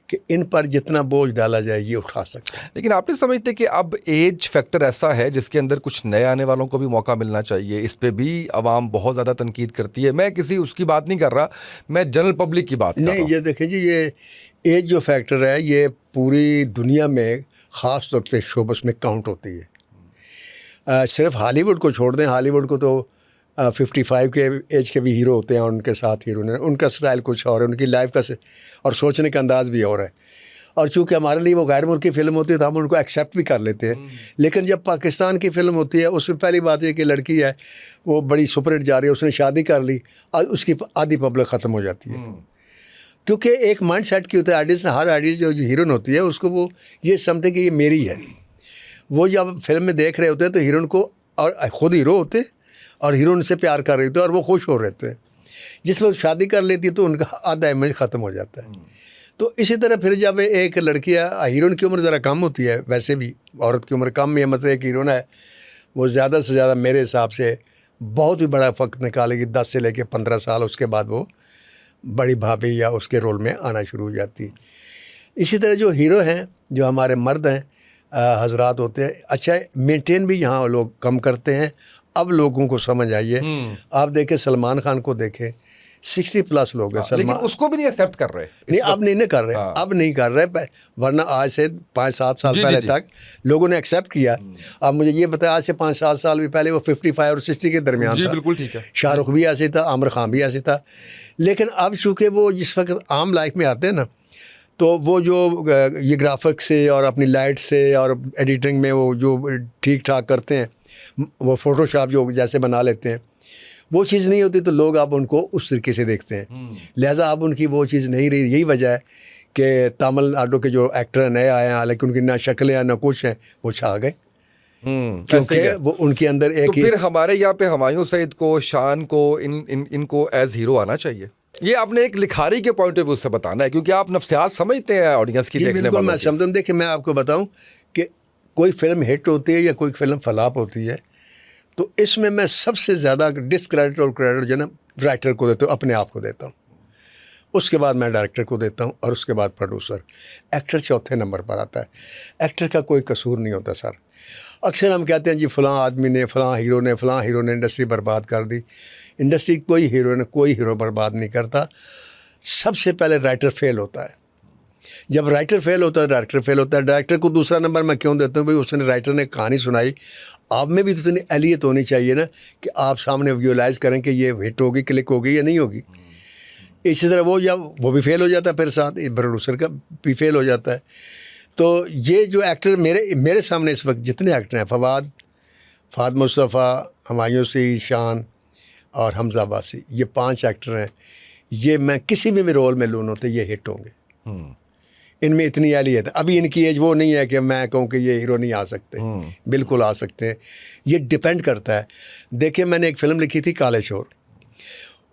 कि इन पर जितना बोझ डाला जाए ये उठा सकते हैं। लेकिन आप नहीं समझते कि अब एज फैक्टर ऐसा है जिसके अंदर कुछ नए आने वालों को भी मौका मिलना चाहिए? इस पे भी आवाम बहुत ज़्यादा तनकीद करती है। मैं किसी उसकी बात नहीं कर रहा, मैं जनरल पब्लिक की बात कर रहा हूं। ये देखें जी, ये एज जो फैक्टर है ये पूरी दुनिया में ख़ास तौर पे शोबस में काउंट होती है। सिर्फ हॉलीवुड को छोड़ दें, हॉलीवुड को तो 55 के एज के भी हीरो होते हैं, उनके साथ हीरो, उनका स्टाइल कुछ और है, उनकी लाइफ का और सोचने का अंदाज़ भी और है। और चूँकि हमारे लिए वो गैर मुल्की फ़िल्म होती है तो हम उनको एक्सेप्ट भी कर लेते हैं। लेकिन जब पाकिस्तान की फ़िल्म होती है, उसमें पहली बात ये कि लड़की है वो बड़ी सुपरहिट जा रही है, उसने शादी कर ली और उसकी आधी पब्लिक ख़त्म हो जाती है। क्योंकि एक माइंड सेट की होता है आर्टिस्ट, हर आर्टिस्ट जो हीरोइन होती है उसको वो ये समझते कि ये मेरी है। वो जब फिल्म में देख रहे होते हैं तो हीरोइन को, और ख़ुद हीरो होते और हीरोइन से प्यार कर रहे होते और वो खुश हो रहे थे। जिस वक्त शादी कर लेती है तो उनका आधा इमेज ख़त्म हो जाता है। तो इसी तरह फिर जब एक लड़की है, हीरोइन की उम्र ज़रा कम होती है, वैसे भी औरत की उम्र कम है, मतलब एक हीरोइन है वो ज़्यादा से ज़्यादा मेरे हिसाब से बहुत ही बड़ा फ़र्क निकालेगी, 10 से लेकर 15 साल, उसके बाद वो बड़ी भाभी या उसके रोल में आना शुरू हो जाती। इसी तरह जो हीरो हैं, जो हमारे मर्द हैं, हजरात होते हैं, अच्छा मेंटेन भी यहाँ लोग कम करते हैं। अब लोगों को समझ आई है। आप देखें सलमान खान को देखें, 60+ लोग हैं। लेकिन उसको भी नहीं एक्सेप्ट कर रहे। नहीं, अब नहीं कर रहे। अब नहीं कर रहे, वरना आज से 5-7 साल पहले तक लोगों ने एक्सेप्ट किया। अब मुझे ये बताया, आज से 5-7 साल भी पहले वो 55 और 60 के दरमियान था। बिल्कुल ठीक है। शाहरुख भी ऐसे था, आमिर खान भी ऐसे था। लेकिन अब चूँकि वो जिस वक्त आम लाइफ में आते हैं ना, तो वो जो ये ग्राफिक्स से और अपनी लाइट से और एडिटिंग में वो जो ठीक ठाक करते हैं, वो फ़ोटोशॉप जो जैसे बना लेते हैं, वो चीज़ नहीं होती तो लोग अब उनको उस तरीके से देखते हैं। लिहाजा अब उनकी वो चीज़ नहीं रही। यही वजह है कि तमिलनाडु के जो एक्टर नए आए हैं, हालांकि उनकी ना शक्लें हैं ना कुछ हैं, वो छा गए। ऐसे क्योंकि ही है। वो उनके अंदर तो एक फिर हमारे यहाँ पे हुमायूं सईद को, शान को, इनको एज हीरो आना चाहिए। ये आपने एक लिखारी के पॉइंट ऑफ व्यू से बताना है, क्योंकि आप नफ्सियात समझते हैं ऑडियंस की, जी देखने बिल्कुल वालों मैं की। समझता हूँ। देखिए मैं आपको बताऊं कि कोई फिल्म हिट होती है या कोई फिल्म फ्लॉप होती है, तो इसमें मैं सबसे ज़्यादा डिस्क्रेडिट और क्रेडिट जो है ना राइटर को देता हूँ, अपने आप को देता हूँ। उसके बाद मैं डायरेक्टर को देता हूँ और उसके बाद प्रोड्यूसर। एक्टर चौथे नंबर पर आता है। एक्टर का कोई कसूर नहीं होता सर। अक्सर हम कहते हैं जी फ़लाँ आदमी ने, फ़लाँ हीरो ने इंडस्ट्री बर्बाद कर दी। इंडस्ट्री कोई हीरो बर्बाद नहीं करता। सबसे पहले राइटर फेल होता है। जब राइटर फेल होता है, डायरेक्टर फेल होता है। डायरेक्टर को दूसरा नंबर मैं क्यों देता हूँ? भाई उसने, राइटर ने कहानी सुनाई, आप में भी तो इतनी एहलियत होनी चाहिए ना कि आप सामने विजुअलाइज करें कि ये हिट होगी, क्लिक होगी या नहीं होगी। इसी तरह वो भी फेल हो जाता है, फिर साथ प्रोड्यूसर का भी फेल हो जाता है। तो ये जो एक्टर मेरे सामने इस वक्त जितने एक्टर हैं, फवाद मुस्तफ़ा, हुमायूं सईद, शान और हमजा अब्बासी, ये 5 एक्टर हैं। ये मैं किसी भी रोल में लूँ तो ये हिट होंगे। इनमें इतनी एहलियत है। अभी इनकी एज वो नहीं है कि मैं कहूँ कि ये हीरो नहीं आ सकते, बिल्कुल आ सकते हैं। ये डिपेंड करता है। देखिए मैंने एक फ़िल्म लिखी थी काले चोर।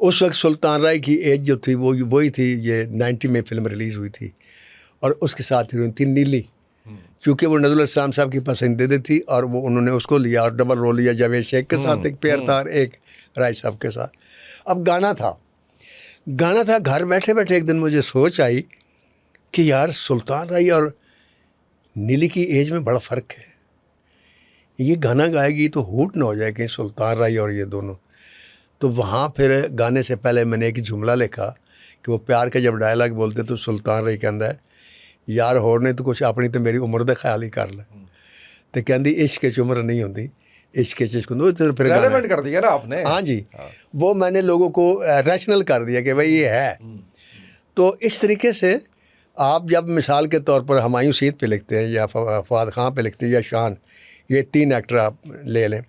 उस वक्त सुल्तान राय की एज जो थी वो वही थी, ये 90 में फ़िल्म रिलीज़ हुई थी और उसके साथ हीरोइन थी नीली। क्योंकि वो नज़रुल इस्लाम साहब की पसंदीदा थी और वो उन्होंने उसको लिया और डबल रोल लिया। जावेद शेख के साथ एक पेयर था और एक राय साहब के साथ। अब गाना था घर बैठे बैठे एक दिन मुझे सोच आई कि यार सुल्तान राय और नीली की एज में बड़ा फ़र्क है। ये गाना गाएगी तो हुट ना हो जाए कि सुल्तान राय और ये दोनों। तो वहाँ फिर गाने से पहले मैंने एक जुमला लिखा कि वो प्यार का जब डायलॉग बोलते तो सुल्तान राय कहता है, यार होर ने तो कुछ अपनी तो मेरी उम्र का ख्याल ही कर ले। तो कहती इश्क च उम्र नहीं होती, इश्क तो फिर रेलेवेंट कर दिया ना आपने। हाँ जी, वो मैंने लोगों को रैशनल कर दिया कि भाई ये है। तो इस तरीके से आप जब मिसाल के तौर पर हुमायूं सईद पे लिखते हैं या फवाद खान पे लिखते हैं या शान, ये 3 एक्टर आप ले लें,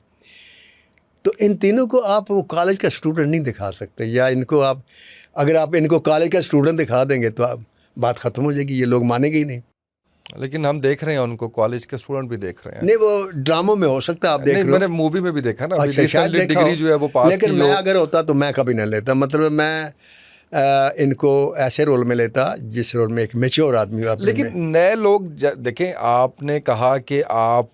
तो इन तीनों को आप वो कॉलेज का स्टूडेंट नहीं दिखा सकते। या इनको आप, अगर आप इनको कॉलेज का स्टूडेंट दिखा देंगे तो आप बात ख़त्म हो जाएगी, ये लोग मानेंगे ही नहीं। लेकिन हम देख रहे हैं उनको, कॉलेज के स्टूडेंट भी देख रहे हैं। नहीं वो ड्रामों में हो सकता है, आप देख रहे हो। मैंने मूवी में भी देखा ना। अच्छा शायद देखा डिग्री हो। जो है वो पास लेकिन की मैं जो- अगर होता तो मैं कभी नहीं लेता। मतलब मैं इनको ऐसे रोल में लेता जिस रोल में एक मेच्योर आदमी हो अपने लेकिन में। नए लोग देखें, आपने कहा कि आप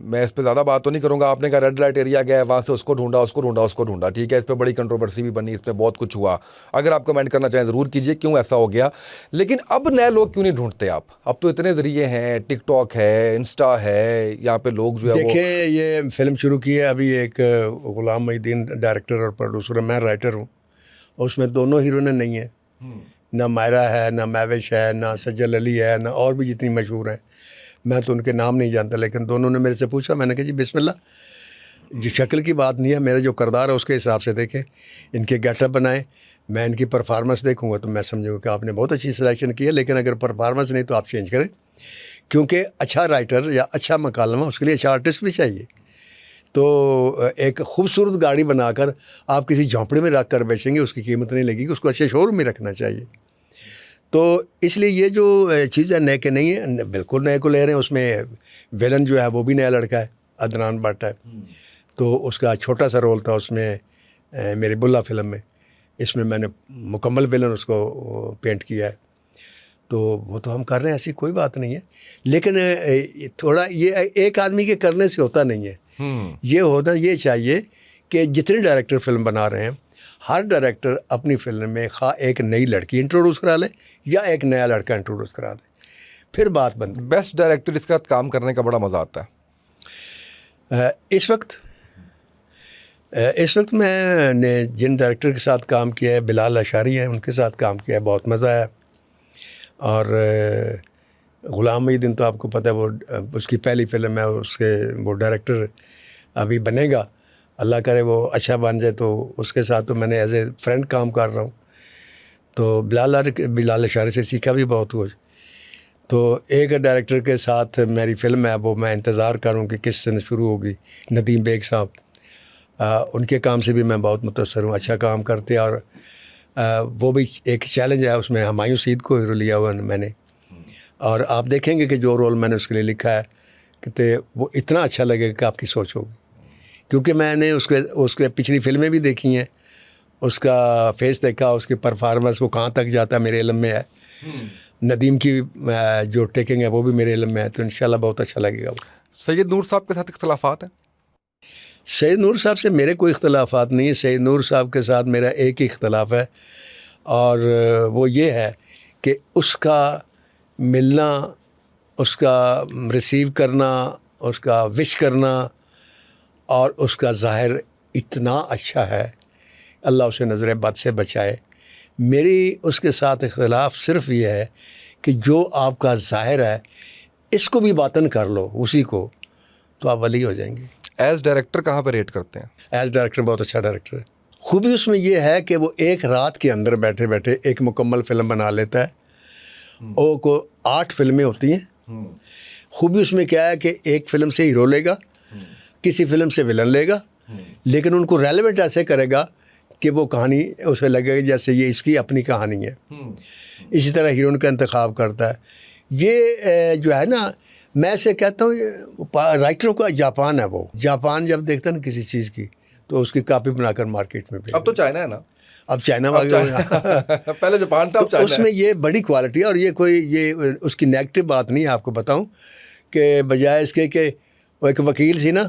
मैं इस पे ज़्यादा बात तो नहीं करूंगा। आपने कहा रेड लाइट एरिया गया, वहाँ से उसको ढूंढा, ठीक है। इस पे बड़ी कंट्रोवर्सी भी बनी, इस पे बहुत कुछ हुआ। अगर आप कमेंट करना चाहें ज़रूर कीजिए क्यों ऐसा हो गया। लेकिन अब नए लोग क्यों नहीं ढूंढते आप? अब तो इतने ज़रिए हैं, टिकटॉक है, इंस्टा है, यहाँ पे लोग जो है वो। देखिए ये फिल्म शुरू की है अभी एक गुलाम मोहिउद्दीन डायरेक्टर और प्रोड्यूसर है, मैं राइटर हूँ। उसमें दोनों हीरोइनें नहीं है, ना मायरा है, ना महविश है, ना सज्जल अली है, ना और भी जितनी मशहूर हैं। मैं तो उनके नाम नहीं जानता, लेकिन दोनों ने मेरे से पूछा। मैंने कहा जी बिस्मिल्लाह, जो शक्ल की बात नहीं है, मेरा जो किरदार है उसके हिसाब से देखें, इनके गेटअप बनाएं, मैं इनकी परफॉर्मेंस देखूंगा तो मैं समझूंगा कि आपने बहुत अच्छी सिलेक्शन की है। लेकिन अगर परफॉर्मेंस नहीं तो आप चेंज करें, क्योंकि अच्छा राइटर या अच्छा मकालमा उसके लिए अच्छा आर्टिस्ट भी चाहिए। तो एक खूबसूरत गाड़ी बनाकर आप किसी झोंपड़े में रख कर बेचेंगे, उसकी कीमत नहीं लगेगी, उसको अच्छे शोरूम में रखना चाहिए। तो इसलिए ये जो चीज़ है नए के नहीं है, बिल्कुल नए को ले रहे हैं। उसमें विलन जो है वो भी नया लड़का है, अदनान भट्ट है। तो उसका छोटा सा रोल था उसमें मेरी बुल्ला फिल्म में। इसमें मैंने मुकम्मल विलन उसको पेंट किया है। तो वो तो हम कर रहे हैं, ऐसी कोई बात नहीं है। लेकिन थोड़ा ये एक आदमी के करने से होता नहीं है। ये चाहिए कि जितने डायरेक्टर फिल्म बना रहे हैं, हर डायरेक्टर अपनी फिल्म में खा एक नई लड़की इंट्रोड्यूस करा ले या एक नया लड़का इंट्रोड्यूस करा दे, फिर बात बनती। बेस्ट डायरेक्टर इसका काम करने का बड़ा मज़ा आता है। इस वक्त मैंने जिन डायरेक्टर के साथ काम किया है, बिलाल अशारी हैं, उनके साथ काम किया है, बहुत मज़ा आया। और गुलाम मोहिउद्दीन तो आपको पता है, वो उसकी पहली फ़िल्म है, उसके वो डायरेक्टर अभी बनेगा, अल्लाह करे वो अच्छा बन जाए। तो उसके साथ तो मैंने एज ए फ्रेंड काम कर रहा हूँ। तो बिलाल अशारी से सीखा भी बहुत कुछ। तो एक डायरेक्टर के साथ मेरी फ़िल्म है, वो मैं इंतज़ार करूँ कि किस दिन शुरू होगी। नदीम बेग साहब, उनके काम से भी मैं बहुत मुतासर हूँ, अच्छा काम करते हैं। और वो भी एक चैलेंज है, उसमें हुमायूं सईद को हीरो लिया हुआ मैंने। और आप देखेंगे कि जो रोल मैंने उसके लिए लिखा है कि वो इतना अच्छा लगेगा कि आपकी सोच होगी, क्योंकि मैंने उसके पिछली फिल्में भी देखी हैं, उसका फेस देखा, उसकी परफॉर्मेंस वो कहाँ तक जाता है मेरे इल्म में है। नदीम की जो टेकिंग है वो भी मेरे इल्म में है, तो इंशाल्लाह बहुत अच्छा लगेगा वो। सैयद नूर साहब के साथ इख्तलाफात हैं? सैयद नूर साहब से मेरे कोई इख्तलाफात नहीं है। सैयद नूर साहब के साथ मेरा एक ही इख्तलाफ है, और वो ये है कि उसका मिलना, उसका रिसीव करना, उसका विश करना और उसका ज़ाहिर इतना अच्छा है, अल्लाह उसे नज़र बद से बचाए। मेरी उसके साथ इख्तलाफ सिर्फ ये है कि जो आपका ज़ाहिर है इसको भी बातन कर लो उसी को, तो आप वली हो जाएंगे। एज डायरेक्टर कहाँ पर रेट करते हैं? एज डायरेक्टर बहुत अच्छा डायरेक्टर है। खूबी उसमें ये है कि वो एक रात के अंदर बैठे बैठे एक मुकम्मल फ़िल्म बना लेता है। वो को 8 फिल्में होती हैं। खूबी उसमें क्या है कि एक फ़िल्म से हीरो लेगा, किसी फिल्म से विलन लेगा, लेकिन उनको रेलेवेंट ऐसे करेगा कि वो कहानी उसे लगेगा जैसे ये इसकी अपनी कहानी है। इसी तरह हीरोइन का इंतखाब करता है। ये जो है ना, मैं ऐसे कहता हूँ राइटरों का जापान है। वो जापान जब देखता है ना किसी चीज़ की, तो उसकी कॉपी बनाकर मार्केट में अब तो चाइना है ना, अब चाइना अब पहले जापान था, अब तो चाइना उसमें है। ये बड़ी क्वालिटी है। और ये कोई ये उसकी नेगेटिव बात नहीं है। आपको बताऊं कि बजाय इसके कि वो एक वकील थी ना,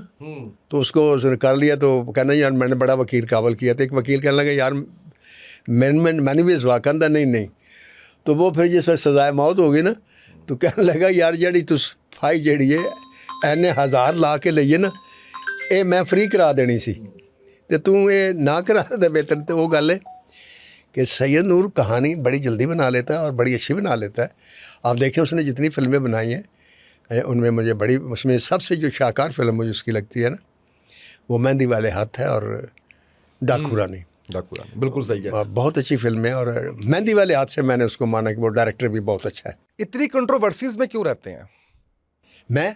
तो उसको उसने कर लिया, तो कहना यार मैंने बड़ा वकील काबल किया। तो एक वकील कहने लगा यार मैंने भी इसवा कहता नहीं। तो वो फिर जिस वक्त सजाए मौत होगी ना, तो कहने लगा यार जड़ी तुस फाई जड़ी है एने 1000 ला के लईए ना, ये मैं फ्री करा देनी सी, तो तू ये ना करा दे बेहतर। तो वो गल है कि सैयद नूर कहानी बड़ी जल्दी बना लेता है और बड़ी अच्छी बना लेता है। आप देखें उसने जितनी फिल्में बनाई हैं उनमें मुझे बड़ी, उसमें सबसे जो शाहकार फिल्म मुझे उसकी लगती है ना, वो मेहंदी वाले हाथ है और डाकू रानी। डाकू रानी बिल्कुल सही है। बहुत अच्छी फिल्म है, और मेहंदी वाले हाथ से मैंने उसको माना कि वो डायरेक्टर भी बहुत अच्छा है। इतनी कंट्रोवर्सीज में क्यों रहते हैं? मैं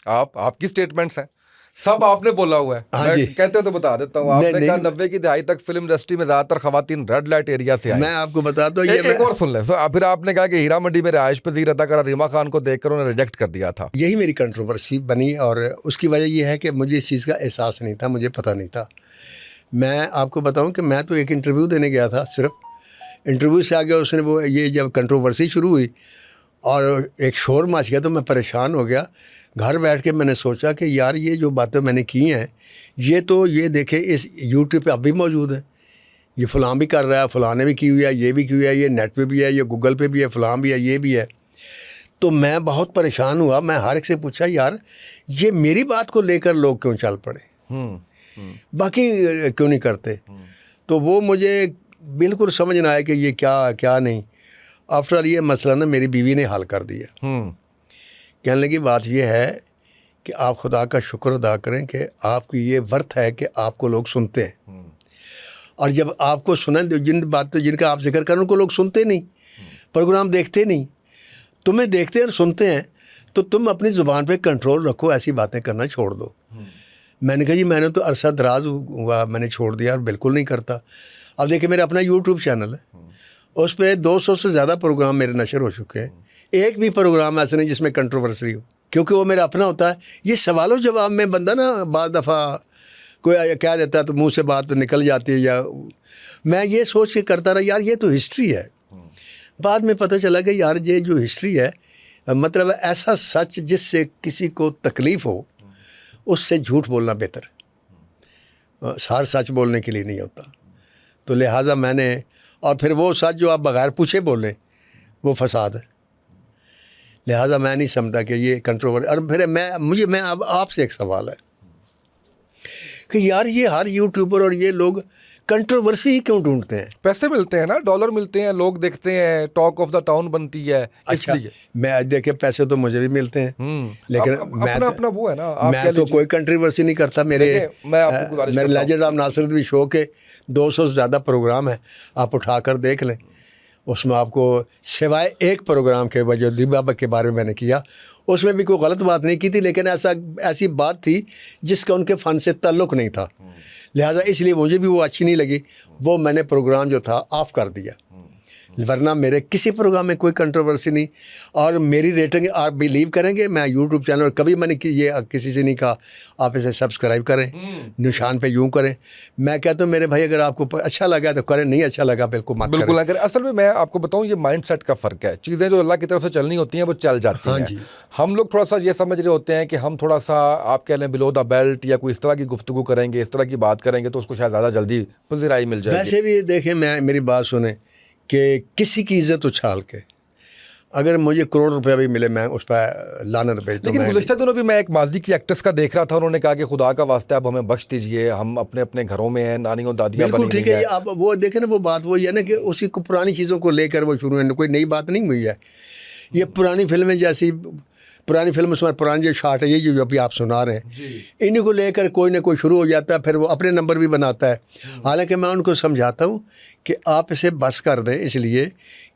आपकी स्टेटमेंट्स हैं, सब आपने बोला हुआ है। हाँ मैं जी। कहते हो तो बता देता हूँ। नहीं, आपने कहा नहीं। 90 की दहाई तक फिल्म इंडस्ट्री में ज्यादातर खवातीन रेड लाइट एरिया से आई। मैं आपको बताता हूँ, ये एक और सुन ले। फिर आपने कहा कि हीरा मंडी में रिहाइश पजीर अदाकारा रीमा खान को देखकर उन्हें रिजेक्ट कर दिया था। यही मेरी कंट्रोवर्सी बनी, और उसकी वजह यह है कि मुझे इस चीज़ का एहसास नहीं था, मुझे पता नहीं था। मैं आपको बताऊं कि मैं तो एक इंटरव्यू देने गया था, सिर्फ इंटरव्यू से आगे उसने वो ये जब कंट्रोवर्सी शुरू हुई और एक शोर मच गया, तो मैं परेशान हो गया। घर बैठ के मैंने सोचा कि यार ये जो बातें मैंने की हैं, ये देखे इस यूट्यूब पे अब भी मौजूद है, ये फ़लाँ भी कर रहा है, फ़लाँ ने भी की हुई है, ये भी की हुई है, ये नेट पे भी है, ये गूगल पे भी है, फ़लाँ भी है, ये भी है। तो मैं बहुत परेशान हुआ। मैं हर एक से पूछा यार ये मेरी बात को लेकर लोग क्यों चल पड़े, बाकी क्यों नहीं करते। तो वो मुझे बिल्कुल समझ ना आया कि ये क्या नहीं। आफ्टर ऑल ये मसला ना मेरी बीवी ने हल कर दिया। कहने लगी बात ये है कि आप खुदा का शुक्र अदा करें कि आपकी ये वर्थ है कि आपको लोग सुनते हैं, और जब आपको सुनें जिनका आप जिक्र करें उनको लोग सुनते नहीं, प्रोग्राम देखते नहीं, तुम्हें देखते हैं और सुनते हैं, तो तुम अपनी ज़ुबान पे कंट्रोल रखो, ऐसी बातें करना छोड़ दो। मैंने कहा जी मैंने तो अरसा दराज हुआ मैंने छोड़ दिया और बिल्कुल नहीं करता। अब देखिए मेरा अपना यूट्यूब चैनल है, उस पर 200 से ज़्यादा प्रोग्राम मेरे नशर हो चुके हैं। एक भी प्रोग्राम ऐसा नहीं जिसमें कंट्रोवर्सी हो, क्योंकि वो मेरा अपना होता है। ये सवालों जवाब में बंदा ना बाद दफ़ा कोई कह देता है तो मुंह से बात तो निकल जाती है, या मैं ये सोच के करता रहा यार ये तो हिस्ट्री है। बाद में पता चला कि यार ये जो हिस्ट्री है मतलब ऐसा सच जिससे किसी को तकलीफ़ हो उससे झूठ बोलना बेहतर है, सार सच बोलने के लिए नहीं होता। तो लिहाजा मैंने, और फिर वो सच जो आप बगैर पूछे बोलें वो फसाद है। लिहाजा मैं नहीं समझता कि ये कंट्रोवर्सी। और फिर मैं अब आपसे एक सवाल है कि यार ये हर यूट्यूबर और ये लोग कंट्रोवर्सी ही क्यों ढूंढते हैं? पैसे मिलते हैं ना, डॉलर मिलते हैं, लोग देखते हैं, टॉक ऑफ द टाउन बनती है। अच्छा, इसलिए मैं देखे पैसे तो मुझे भी मिलते हैं, लेकिन अपना वो है ना, आप मैं तो कोई कंट्रोवर्सी नहीं करता। मैं आपको गुजारिश मेरे करता हूं। लेजेंड ऑफ नासिर भी शो के 200 से ज़्यादा प्रोग्राम है, आप उठाकर देख लें। उसमें आपको सिवाय एक प्रोग्राम के वजह दी बाबा के बारे में मैंने किया, उसमें भी कोई गलत बात नहीं की थी, लेकिन ऐसी बात थी जिसका उनके फ़न से ताल्लुक़ नहीं था। लिहाजा इसलिए मुझे भी वो अच्छी नहीं लगी, वो मैंने प्रोग्राम जो था ऑफ़ कर दिया। वरना मेरे किसी प्रोग्राम में कोई कंट्रोवर्सी नहीं। और मेरी रेटिंग आप बिलीव करेंगे, मैं यूट्यूब चैनल कभी मैंने कि ये किसी से नहीं कहा आप इसे सब्सक्राइब करें, निशान पे यूँ करें। मैं कहता हूँ मेरे भाई अगर आपको अच्छा लगा तो करें, नहीं अच्छा लगा बिल्कुल मत बिल्कुल करें। अगर असल में मैं आपको बताऊं ये माइंडसेट का फ़र्क है। चीज़ें जो अल्लाह की तरफ से चलनी होती हैं वो चल जाती हाँ हैं। जी। हम लोग थोड़ा सा ये समझ रहे होते हैं कि हम थोड़ा सा आप कह लें बिलो द बेल्ट या कोई इस तरह की गुफ्तगू करेंगे, इस तरह की बात करेंगे तो उसको शायद ज़्यादा जल्दी पज़िराई मिल जाएगी। वैसे भी देखें, मैं मेरी बात सुने कि किसी की इज्जत उछाल के अगर मुझे करोड़ रुपया भी मिले मैं उस पर लानत भेज दूँ। लेकिन गुज़श्ता दिनों भी मैं एक माजी की एक्ट्रेस का देख रहा था, उन्होंने कहा कि खुदा का वास्ता आप हमें बख्श दीजिए, हम अपने अपने घरों में हैं, नानियों दादियाँ बिल्कुल बनी ठीक हुई है। हैं। ये आप वो देखें ना, वो बात वही है ना कि उसी को पुरानी चीज़ों को लेकर वो शुरू है, कोई नई बात नहीं हुई है। ये पुरानी फिल्में जैसी पुरानी फिल्म में पुरानी जो शार्ट है, ये जो अभी आप सुना रहे हैं, इन्हीं को लेकर कोई ना कोई शुरू हो जाता है, फिर वो अपने नंबर भी बनाता है। हालांकि मैं उनको समझाता हूँ कि आप इसे बस कर दें, इसलिए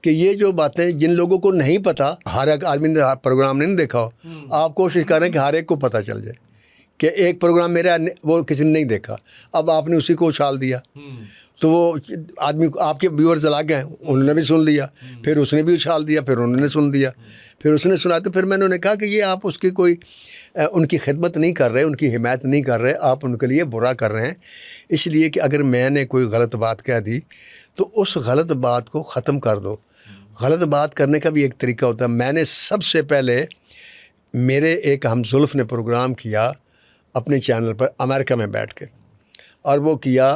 कि ये जो बातें जिन लोगों को नहीं पता, हर एक आदमी ने प्रोग्राम नहीं देखा हो, आप कोशिश करें कि हर एक को पता चल जाए कि एक प्रोग्राम मेरा वो किसी ने नहीं देखा, अब आपने उसी को उछाल दिया तो वो आदमी आपके व्यूअर्स अलग हैं, उन्होंने भी सुन लिया, फिर उसने भी उछाल दिया, फिर उन्होंने सुन दिया, फिर उसने सुना। तो फिर मैंने उन्हें कहा कि ये आप उसकी कोई उनकी खिदमत नहीं कर रहे, उनकी हिमायत नहीं कर रहे, आप उनके लिए बुरा कर रहे हैं। इसलिए कि अगर मैंने कोई गलत बात कह दी तो उस गलत बात को ख़त्म कर दो। गलत बात करने का भी एक तरीका होता है। मैंने सबसे पहले मेरे एक हमजुल्फ़ ने प्रोग्राम किया अपने चैनल पर अमेरिका में बैठ के, और वो किया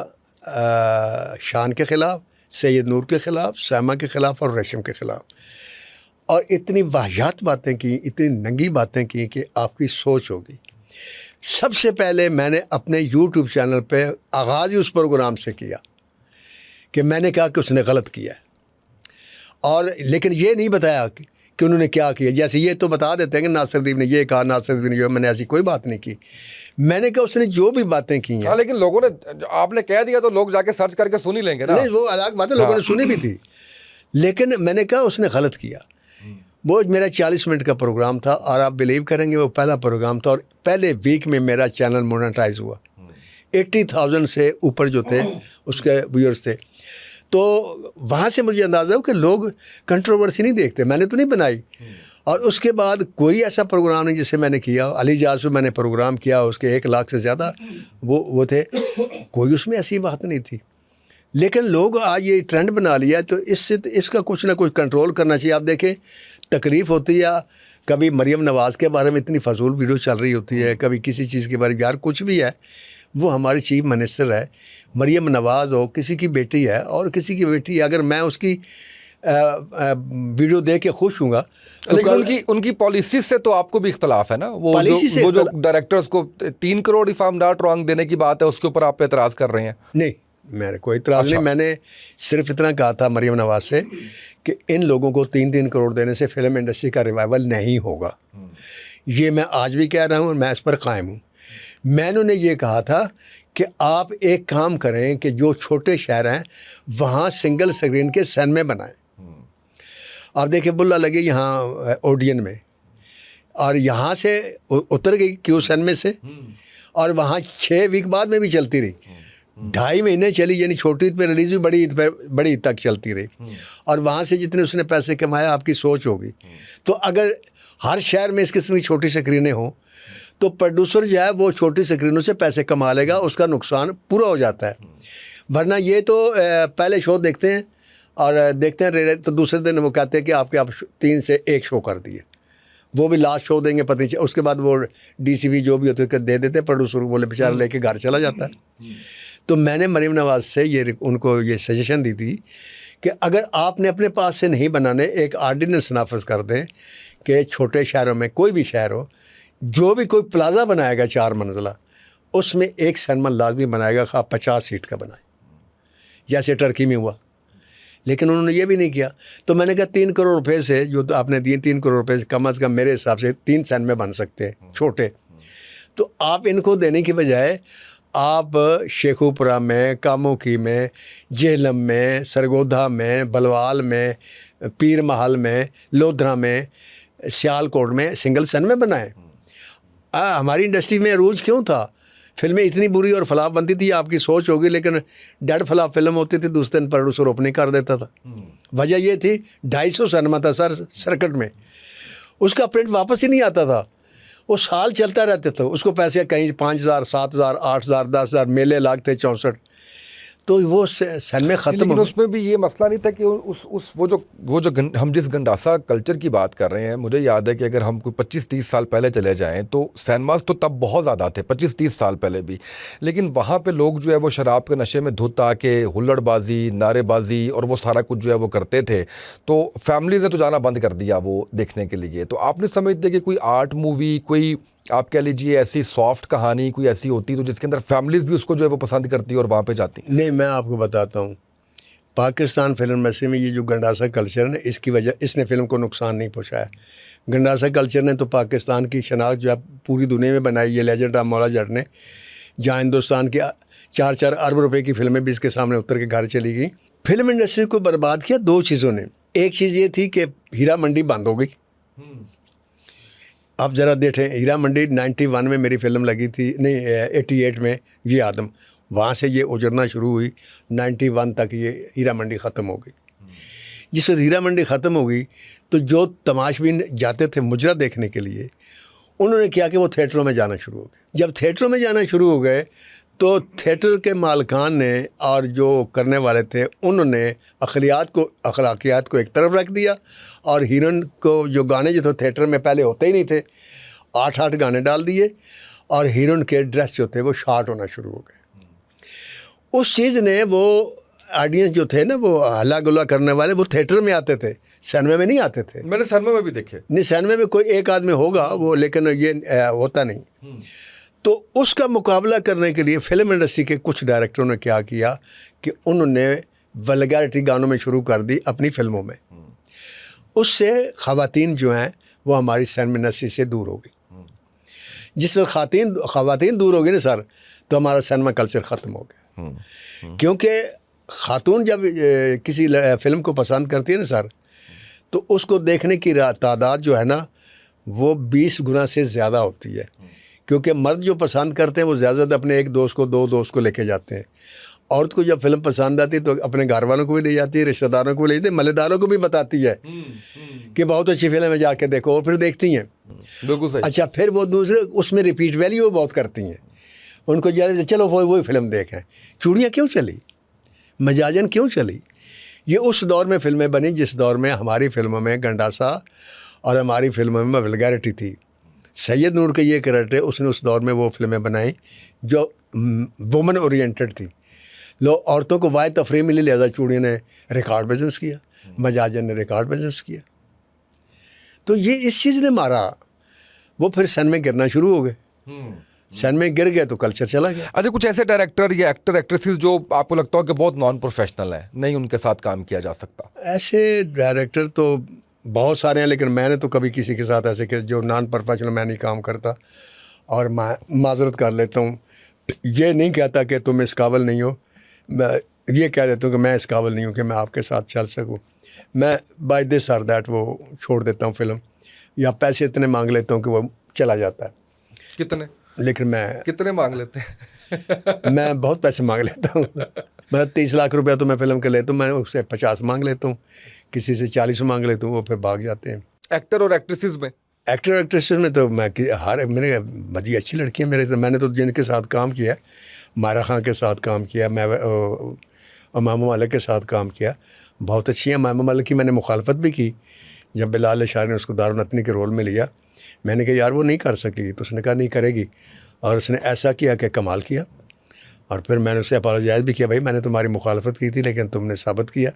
शान के ख़िलाफ़, सैयद नूर के ख़िलाफ़, सैमा के ख़िलाफ़ और रेशम के ख़िलाफ़, और इतनी वाहियात बातें की, इतनी नंगी बातें की कि आपकी सोच होगी। सबसे पहले मैंने अपने यूट्यूब चैनल पे आगाज़ ही उस प्रोग्राम से किया कि मैंने कहा कि उसने गलत किया है, और लेकिन ये नहीं बताया कि उन्होंने क्या किया। जैसे ये तो बता देते हैं कि नासिरुद्दीन ने ये कहा, नासिरुद्दीन ने, मैंने ऐसी कोई बात नहीं की। मैंने कहा उसने जो भी बातें की हैं। हाँ, लेकिन लोगों ने, आपने कह दिया तो लोग जाके सर्च करके सुन ही लेंगे ना। नहीं, वो अलग बात है, लोगों ने सुनी भी थी, लेकिन मैंने कहा उसने गलत किया। वो मेरा 40 मिनट का प्रोग्राम था, और आप बिलीव करेंगे वो पहला प्रोग्राम था, और पहले वीक में मेरा चैनल मोनेटाइज हुआ। 80,000 से ऊपर जो थे उसके व्यूअर्स थे। तो वहाँ से मुझे अंदाज़ा हो कि लोग कंट्रोवर्सी नहीं देखते। मैंने तो नहीं बनाई। और उसके बाद कोई ऐसा प्रोग्राम नहीं जिसे मैंने किया। अली जासू मैंने प्रोग्राम किया, उसके 1 लाख से ज़्यादा वो थे, कोई उसमें ऐसी बात नहीं थी। लेकिन लोग आज ये ट्रेंड बना लिया, तो इससे इसका कुछ ना कुछ कंट्रोल करना चाहिए। आप देखें, तकलीफ़ होती है, कभी मरियम नवाज़ के बारे में इतनी फजूल वीडियो चल रही होती है, कभी किसी चीज़ के बारे में, यार कुछ भी है, वो हमारी चीफ मिनिस्टर है। मरियम नवाज़ हो, किसी की बेटी है, और किसी की बेटी, अगर मैं उसकी वीडियो देख के खुश हूँगा तो लेकिन उनकी पॉलिसी से तो आपको भी इख्तलाफ है ना। वो जो डायरेक्टर्स को 3 crore if I am not wrong देने की बात है, उसके ऊपर आप एतराज़ कर रहे हैं। नहीं, मेरे कोई इतराज़ नहीं। मैंने सिर्फ इतना कहा था मरियम नवाज़ से कि इन लोगों को 3-3 करोड़ देने से फिल्म इंडस्ट्री का रिवाइवल नहीं होगा। ये मैं आज भी कह रहा हूँ और मैं इस पर कायम हूँ। मैंने उन्हें ये कहा था कि आप एक काम करें कि जो छोटे शहर हैं वहाँ सिंगल स्क्रीन के सिनेमा बनाएं। आप देखिए, बुल्ला लगे यहाँ ओडियन में, और यहाँ से उतर गई क्यू सिनेमा से, और वहाँ 6 वीक बाद में भी चलती रही, 2.5 महीने चली, यानी छोटी ईद पर रिलीज़ हुई, बड़ी ईद तक चलती रही। और वहाँ से जितने उसने पैसे कमाए, आपकी सोच होगी। तो अगर हर शहर में इस किस्म की छोटी स्क्रीनें हों तो प्रोड्यूसर जो है वो छोटी स्क्रीनों से पैसे कमा लेगा, उसका नुकसान पूरा हो जाता है। वरना ये तो पहले शो देखते हैं और देखते हैं, तो दूसरे दिन वो कहते हैं कि आप 3 से 1 शो कर दिए, वो भी लास्ट शो देंगे पता नहीं, उसके बाद वो DCP जो भी होते हैं दे देते हैं, प्रोड्यूसर बोले बेचारा लेके घर चला जाता है। तो मैंने मरियम नवाज़ से उनको ये सजेशन दी थी कि अगर आपने अपने पास से नहीं बनाने, एक आर्डिनेंस नाफिज कर दें कि छोटे शहरों में, कोई भी शहर हो, जो भी कोई प्लाजा बनाएगा 4 मंजिला, उसमें एक सिनेमा लाजमी बनाएगा, खा 50 सीट का बनाए, जैसे टर्की में हुआ। लेकिन उन्होंने ये भी नहीं किया। तो मैंने कहा 3 करोड़ रुपए से जो तो आपने दिए, 3 करोड़ रुपए कम अज़ कम मेरे हिसाब से 3 सिनेमा बन सकते हैं छोटे। तो आप इनको देने की बजाय आप शेखुपुरा में, कामोकी में, जेहलम में, सरगोधा में, बलवाल में, पीर महल में, लोधरा में, सियालकोट में सिंगल सिनेमा बनाएं। हमारी इंडस्ट्री में रूज क्यों था फिल्में इतनी बुरी और फ्लॉप बनती थी, आपकी सोच होगी, लेकिन डेड फ्लॉप फिल्म होती थी, दूसरे दिन प्रोड्यूसर ओपनिंग कर देता था। वजह ये थी 250 सिनेमा था सर सर्किट में, उसका प्रिंट वापस ही नहीं आता था, वो साल चलता रहता था, उसको पैसे कहीं 5,000 7,000 8,000 10,000 मेले लागते 64, तो वो सिनेमा ख़त्म लेकिन हो गए। उसमें भी ये मसला नहीं था कि हम जिस गंडासा कल्चर की बात कर रहे हैं, मुझे याद है कि अगर हम कोई 25-30 साल पहले चले जाएं तो सिनेमास तो तब बहुत ज़्यादा थे, 25-30 साल पहले भी, लेकिन वहाँ पे लोग जो है वो शराब के नशे में धुत आके हुल्लड़बाजी, नारेबाजी और वो सारा कुछ जो है वो करते थे, तो फैमिलीज़ ने तो जाना बंद कर दिया वो देखने के लिए। तो आप नहीं समझते कि कोई आर्ट मूवी, कोई आप कह लीजिए ऐसी सॉफ्ट कहानी कोई ऐसी होती तो जिसके अंदर फैमिलीज़ भी उसको जो है वो पसंद करती और वहाँ पे जाती? नहीं, मैं आपको बताता हूँ, पाकिस्तान फिल्म इंडस्ट्री में ये जो गंडासा कल्चर है, इसकी वजह इसने फिल्म को नुकसान नहीं पहुँचाया। गंडासा कल्चर ने तो पाकिस्तान की शनाख्त जो है पूरी दुनिया में बनाई है। लेजेंड ऑफ मौला जट ने, जहाँ हिंदुस्तान की 4-4 अरब रुपए की फिल्में भी इसके सामने उतर के घर चली गई। फिल्म इंडस्ट्री को बर्बाद किया दो चीज़ों ने। एक चीज़ ये थी कि हीरा मंडी बंद हो गई। आप ज़रा देखें, हीरा मंडी 91 में मेरी फिल्म लगी थी, नहीं 88 में ये आदम, वहाँ से ये उजड़ना शुरू हुई, 91 तक ये हीरा मंडी ख़त्म हो गई। जिस वक्त हीरा मंडी ख़त्म हो गई तो जो तमाशबीन जाते थे मुजरा देखने के लिए, उन्होंने किया कि वो थिएटरों में जाना शुरू हो गए। जब थिएटरों में जाना शुरू हो गए तो थिएटर के मालिकान ने और जो करने वाले थे उन्होंने अखलाकियात को एक तरफ रख दिया, और हीरोइन को जो गाने जो थे थिएटर में पहले होते ही नहीं थे, 8-8 गाने डाल दिए, और हीरोइन के ड्रेस जो थे वो शार्ट होना शुरू हो गए। उस चीज़ ने वो ऑडियंस जो थे ना, वो हल्ला गुल्ला करने वाले, वो थिएटर में आते थे, सिनेमा में नहीं आते थे। मैंने सिनेमा में भी देखे। नहीं, सिनेमा में कोई एक आदमी होगा वो, लेकिन ये होता नहीं। तो उसका मुकाबला करने के लिए फिल्म इंडस्ट्री के कुछ डायरेक्टरों ने क्या किया कि उन्होंने वल्गैरिटी गानों में शुरू कर दी अपनी फिल्मों में। उससे ख़वातीन जो हैं वो हमारी सिनेमा इंडस्ट्री से दूर हो गई। जिस वक्त ख़वातीन दूर हो गई ना सर, तो हमारा सिनेमा कल्चर ख़त्म हो गया। क्योंकि ख़ातून जब किसी फिल्म को पसंद करती है ना सर, तो उसको देखने की तादाद जो है ना वो 20 गुना से ज़्यादा होती है। क्योंकि मर्द जो पसंद करते हैं वो ज़्यादा अपने एक दोस्त को, दो दोस्त को लेके जाते हैं। औरत को जब फिल्म पसंद आती है तो अपने घर वालों को भी ले जाती है, रिश्तेदारों को भी ले जाती है, मलेदारों को भी बताती है कि बहुत अच्छी फिल्म है, जाके देखो, और फिर देखती हैं। बिल्कुल सही। अच्छा, फिर वो दूसरे उसमें रिपीट वैल्यू बहुत करती हैं। उनको ज़्यादा चलो वही फिल्म देखें। चूड़ियाँ क्यों चली, मजाजन क्यों चली? ये उस दौर में फिल्में बनी जिस दौर में हमारी फिल्मों में गंडासा और हमारी फिल्मों में वल्गैरिटी थी। सैयद नूर के ये कैरेक्टर, उसने उस दौर में वो फिल्में बनाई जो वुमन ओरिएंटेड थी। लोग औरतों को वाय तफरीह मिली, लिहाजा चूड़ियों ने रिकॉर्ड बिजनेस किया, मजाजन ने रिकॉर्ड बिजनेस किया। तो ये इस चीज़ ने मारा, वो फिर सन में गिरना शुरू हो गए। सन में गिर गए तो कल्चर चला गया। अच्छा, कुछ ऐसे डायरेक्टर या एक्टर एक्ट्रेसेस जो आपको लगता हो कि बहुत नॉन प्रोफेशनल हैं, नहीं उनके साथ काम किया जा सकता? ऐसे डायरेक्टर तो बहुत सारे हैं, लेकिन मैंने तो कभी किसी के साथ ऐसे कि जो नॉन प्रोफेशनल मैं नहीं काम करता। और मैं माजरत कर लेता हूँ, ये नहीं कहता कि तुम इस काबिल नहीं हो, मैं ये कह देता हूँ कि मैं इस काबिल नहीं हूँ कि मैं आपके साथ चल सकूँ। मैं बाय दिस और दैट वो छोड़ देता हूँ फिल्म, या पैसे इतने मांग लेता हूँ कि वो चला जाता है। कितने? लेकिन मैं कितने मांग लेते हैं? मैं बहुत पैसे मांग लेता हूँ। मैं 30 लाख रुपया तो मैं फिल्म के लेता हूँ, मैं उससे 50 मांग लेता हूँ, किसी से 40 मांग लेता हूँ, वो फिर भाग जाते हैं। एक्टर और एक्ट्रेसेस में? एक्टर एक्ट्रेसेस में तो मैं मेरे बड़ी अच्छी लड़कियाँ मैंने तो जिनके साथ काम किया, मायरा खान के साथ काम किया, मैं मामा मालिक के साथ काम किया, बहुत अच्छी हैं। मामा मालिक की मैंने मुखालफत भी की जब बिलाल शाह ने उसको दारुल नतनी के रोल में लिया। मैंने कहा यार वो नहीं कर सकेगी, तो उसने कहा नहीं करेगी, और उसने ऐसा किया कि कमाल किया। और फिर मैंने उससे अपोलोजाइज़ भी किया, भाई मैंने तुम्हारी मुखालफत की थी लेकिन तुमने साबित किया।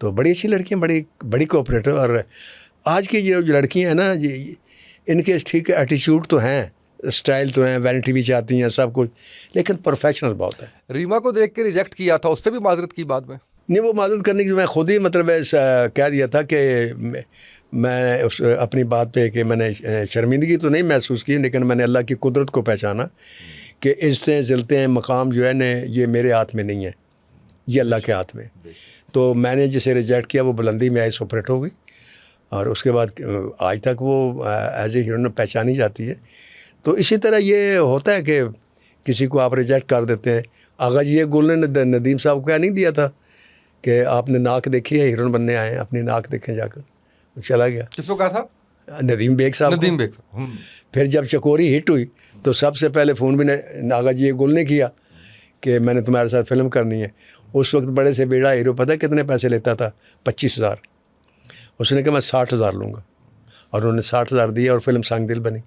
तो बड़ी अच्छी लड़कियाँ, बड़ी कोऑपरेटिव। और आज की जो लड़कियाँ हैं ना, इनके ठीक एटीट्यूड तो हैं, स्टाइल तो हैं, वैनिटी भी चाहती हैं, सब कुछ, लेकिन प्रोफेशनल बहुत है। रीमा को देख के रिजेक्ट किया था, उससे भी माजरत की बाद में? नहीं, वो माजरत करने की मैं खुद ही मतलब कह दिया था कि मैं उस अपनी बात पे कि मैंने शर्मिंदगी तो नहीं महसूस की, लेकिन मैंने अल्लाह की कुदरत को पहचाना कि इज़्ज़तें ज़िल्लतें मकाम जो है न, ये मेरे हाथ में नहीं है, ये अल्लाह के हाथ में। तो मैंने जिसे रिजेक्ट किया वो बुलंदी में आई सुपरहिट हो गई, और उसके बाद आज तक वो एज ए हीरोइन पहचानी जाती है। तो इसी तरह ये होता है कि किसी को आप रिजेक्ट कर देते हैं। आगा जी गुल ने नदीम साहब को क्या नहीं दिया था कि आपने नाक देखी है, हीरोइन बनने आए हैं, अपनी नाक देखें जाकर। वो चला गया। किसको कहा था? नदीम बेग साहब को। नदीम बेग। फिर जब चकोरी हिट हुई तो सबसे पहले फ़ोन भी नागा जी गुल ने किया कि मैंने तुम्हारे साथ फिल्म करनी है। उस वक्त बड़े से बेड़ा हीरो पता है कितने पैसे लेता था? 25,000। उसने कहा मैं 60,000 लूँगा, और उन्होंने 60,000 दिए और फिल्म संग दिल बनी।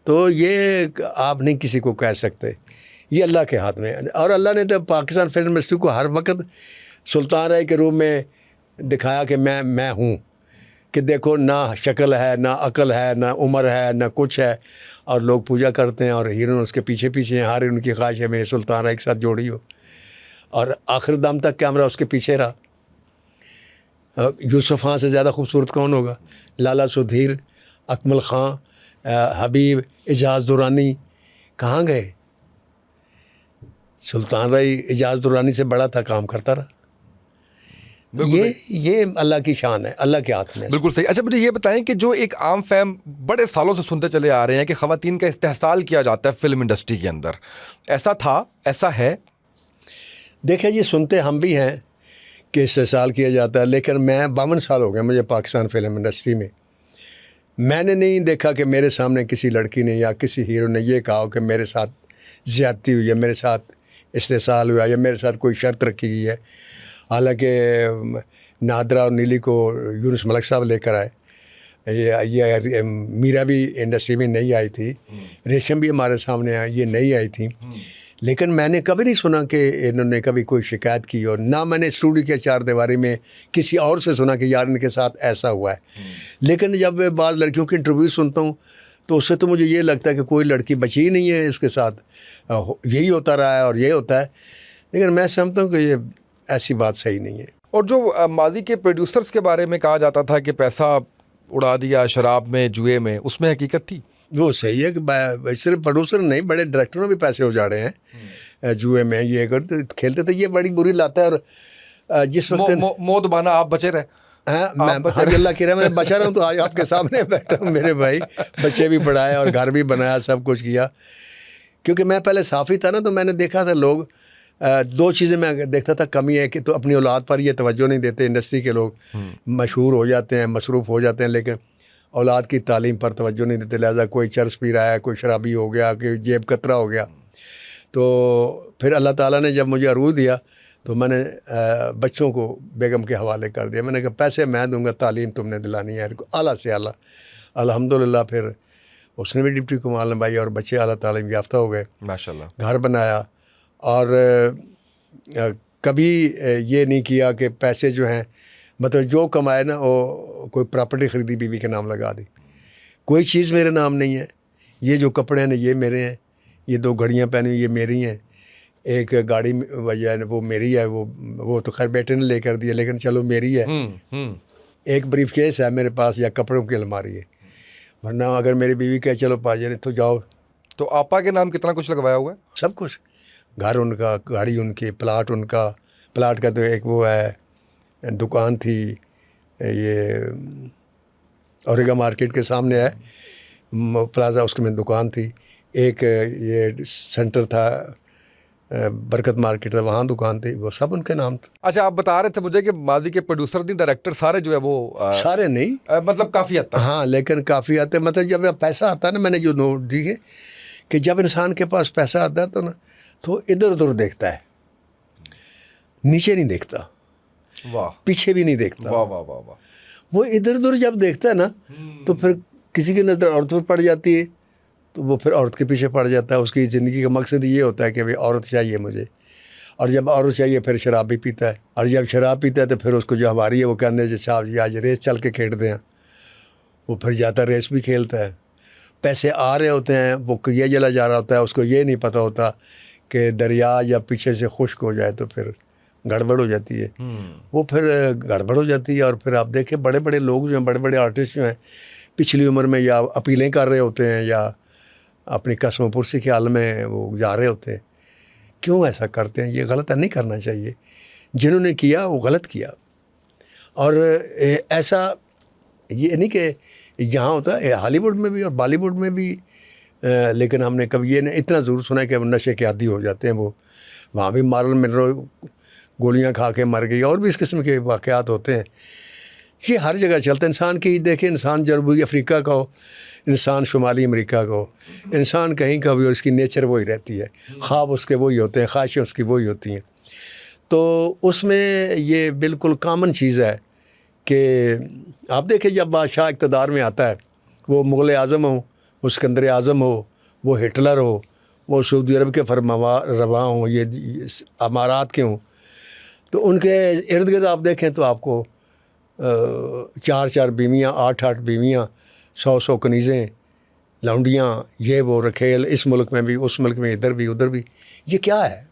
तो ये आप नहीं किसी को कह सकते, ये अल्लाह के हाथ में है। और अल्लाह ने तो पाकिस्तान फिल्म इंडस्ट्री को हर वक्त सुल्तान राय के रूप में दिखाया कि मैं हूँ, कि देखो ना शक्ल है, ना अकल है, ना उम्र है, ना कुछ है, और लोग पूजा करते हैं और हीरोइन उसके पीछे पीछे हैं। हर उनकी ख्वाहिश है मेरे सुल्तान राय के साथ जोड़ी हो, और आखिर दम तक कैमरा उसके पीछे रहा। यूसुफ खान से ज़्यादा खूबसूरत कौन होगा? लाला सुधीर, अकमल ख़ान, हबीब, एजाज दुरानी कहाँ गए? सुल्तान राय एजाज दुरानी से बड़ा था, काम करता रहा। ये अल्लाह की शान है, अल्लाह के हाथ में। बिल्कुल सही। अच्छा मुझे ये बताएं कि जो एक आम फैम बड़े सालों से सुनते चले आ रहे हैं कि ख़वातीन का इस्तेहसाल किया जाता है फिल्म इंडस्ट्री के अंदर, ऐसा था, ऐसा है? देखिए जी, सुनते हम भी हैं कि इस्तेहसाल किया जाता है, लेकिन मैं 52 साल हो गए मुझे पाकिस्तान फिल्म इंडस्ट्री में। मैंने नहीं देखा कि मेरे सामने किसी लड़की ने या किसी हीरो ने ये कहा कि मेरे साथ ज़्यादती हुई है, मेरे साथ इस्तेहसाल हुआ, या मेरे साथ कोई शर्त रखी गई है। हालांकि नादरा और नीली को यूनुस मलिक साहब लेकर आए, ये मीरा भी इंडस्ट्री में नई आई थी, रेशम भी हमारे सामने आई, ये नई आई थी। लेकिन मैंने कभी नहीं सुना कि इन्होंने कभी कोई शिकायत की, और ना मैंने स्टूडियो के चार दीवारी में किसी और से सुना कि यार इनके साथ ऐसा हुआ है। लेकिन जब मैं बाद लड़कियों के इंटरव्यू सुनता हूँ तो उससे तो मुझे ये लगता है कि कोई लड़की बची ही नहीं है इसके साथ, यही होता रहा है और ये होता है। लेकिन मैं समझता हूँ कि ये ऐसी बात सही नहीं है। और जो माजी के प्रोड्यूसर्स के बारे में कहा जाता था कि पैसा उड़ा दिया शराब में, जुए में, उसमें हकीकत थी? वो सही है कि सिर्फ प्रोड्यूसर नहीं, बड़े डायरेक्टरों भी पैसे उजाड़े हैं जुए में। ये अगर खेलते थे, ये बड़ी बुरी लात है। और जिस वक्त मौत बाना आप बचे रहे। हाँ, मैं अल्लाह की रहमत मैं बचा रहा हूँ, तो आज आपके सामने बैठा हूँ मेरे भाई। बच्चे भी पढ़ाए और घर भी बनाया, सब कुछ किया। क्योंकि मैं पहले साफ़ी था ना, तो मैंने देखा था लोग दो चीज़ें मैं देखता था। कमी है कि तो अपनी औलाद पर ये तवज्जो नहीं देते। इंडस्ट्री के लोग मशहूर हो जाते हैं, मसरूफ़ हो जाते हैं, लेकिन औलाद की तालीम पर तवज्जो नहीं देते। लिहाजा कोई चर्स पी रहा है, कोई शराबी हो गया, कोई जेब कतरा हो गया। तो फिर अल्लाह ताला ने जब मुझे अरूज दिया तो मैंने बच्चों को बेगम के हवाले कर दिया। मैंने कहा पैसे मैं दूंगा, तालीम तुमने दिलानी है आला से आला। अल्हम्दुलिल्लाह फिर उसने भी डिप्टी कमाल निभाई और बच्चे आला तालीम याफ्ता हो गए, माशाल्लाह। घर बनाया। और कभी ये नहीं किया कि पैसे जो हैं, मतलब जो कमाए ना वो कोई प्रॉपर्टी ख़रीदी, बीवी के नाम लगा दी। कोई चीज़ मेरे नाम नहीं है। ये जो कपड़े हैं ये मेरे हैं, ये 2 घड़ियाँ पहनी हुई ये मेरी हैं, एक गाड़ी वजह वो मेरी है, वो तो खैर बेटे ने लेकर दिया, लेकिन चलो मेरी है। एक ब्रीफ केस है मेरे पास, या कपड़ों की अलमारी है। वरना अगर मेरी बीवी कहे चलो पाजे तो जाओ। तो आपा के नाम कितना कुछ लगवाया हुआ है? सब कुछ, घर उनका, गाड़ी उनकी, प्लाट उनका। प्लाट का तो एक वो है, दुकान थी ये औरेगा मार्केट के सामने है प्लाजा, उसके में दुकान थी। एक ये सेंटर था बरकत मार्केट था, वहाँ दुकान थी, वो सब उनके नाम था। अच्छा, आप बता रहे थे मुझे कि माजी के प्रोड्यूसर नहीं, डायरेक्टर सारे जो है वो सारे नहीं, मतलब काफ़ी हद तक। हाँ, लेकिन काफ़ी आते, मतलब जब पैसा आता है ना, मैंने जो नोट दिए कि जब इंसान के पास पैसा आता है तो ना, तो इधर उधर देखता है, नीचे नहीं देखता, वाह, पीछे भी नहीं देखता। वाह वाह वाह वाह। वो इधर उधर जब देखता है ना, तो फिर किसी की नज़र औरत पर पड़ जाती है, तो वो फिर औरत के पीछे पड़ जाता है। उसकी ज़िंदगी का मकसद ये होता है कि भाई औरत चाहिए मुझे, और जब औरत चाहिए फिर शराब भी पीता है। और जब शराब पीता है तो फिर उसको जो हमारी है वो कहते हैं साहब जी आज रेस चल के खेलते हैं, वो फिर जाता रेस भी खेलता है। पैसे आ रहे होते हैं, वो ये जला जा रहा होता है, उसको ये नहीं पता होता कि दरिया या पीछे से खुश्क हो जाए तो फिर गड़बड़ हो जाती है। वो फिर गड़बड़ हो जाती है। और फिर आप देखें बड़े बड़े लोग जो हैं, बड़े बड़े आर्टिस्ट जो हैं, पिछली उम्र में या अपीलें कर रहे होते हैं या अपनी कसम पुरसी के हाल में वो जा रहे होते हैं। क्यों ऐसा करते हैं? ये गलत नहीं करना चाहिए। जिन्होंने किया वो गलत किया। और ऐसा ये नहीं कि यहाँ होता है, हॉलीवुड में भी और बॉलीवुड में भी लेकिन हमने कभी ये इतना ज़रूर सुना है कि वो नशे के आदी हो जाते हैं, वो वहाँ भी मार्लन मिनरो गोलियां खा के मर गई, और भी इस किस्म के वाक़यात होते हैं। ये हर जगह चलता है। इंसान की देखिए, इंसान जनूबी अफ्रीका का हो, इंसान शुमाली अमेरिका का हो, इंसान कहीं का भी हो, इसकी नेचर वही रहती है, ख्वाब उसके वही होते हैं, ख्वाहिशें उसकी वही होती हैं। तो उसमें ये बिल्कुल कॉमन चीज़ है कि आप देखें जब बादशाह इक़्तिदार में आता है, वो मुग़ल आज़म हो, वो सिकंदर आज़म हो, वो हिटलर हो, वो सऊदी अरब के फरमावा रवा हों, ये अमारात के हों, तो उनके इर्द गिर्द आप देखें तो आपको 4-4 बीवियाँ, 8-8 बीवियाँ, 100-100 कनीज़ें, लौंडियाँ, ये वो रखेल, इस मुल्क में भी, उस मुल्क में, इधर भी उधर भी। ये क्या है?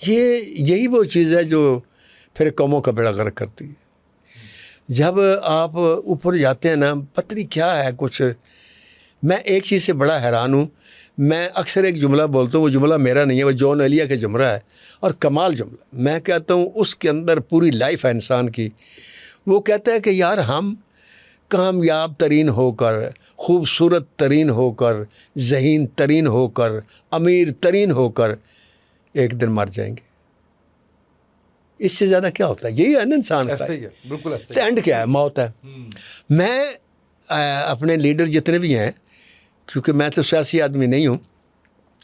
यही वो चीज़ है जो फिर कौमों का बेड़ा गर्क करती है। जब आप ऊपर जाते हैं ना, पता नहीं क्या है कुछ। मैं एक चीज़ से बड़ा हैरान हूँ। मैं अक्सर एक जुमला बोलता हूँ, वो जुमला मेरा नहीं है, वो जॉन एलिया का जुमला है, और कमाल जुमला। मैं कहता हूँ उसके अंदर पूरी लाइफ है इंसान की। वो कहता है कि यार हम कामयाब तरीन होकर, खूबसूरत तरीन होकर, ज़हीन तरीन होकर, अमीर तरीन होकर एक दिन मर जाएंगे। इससे ज़्यादा क्या होता है? यही है ना इंसान का। ऐसे ही है, बिल्कुल ऐसे तो एंड क्या है? मौत है। मैं अपने लीडर जितने भी हैं, क्योंकि मैं तो सियासी आदमी नहीं हूँ,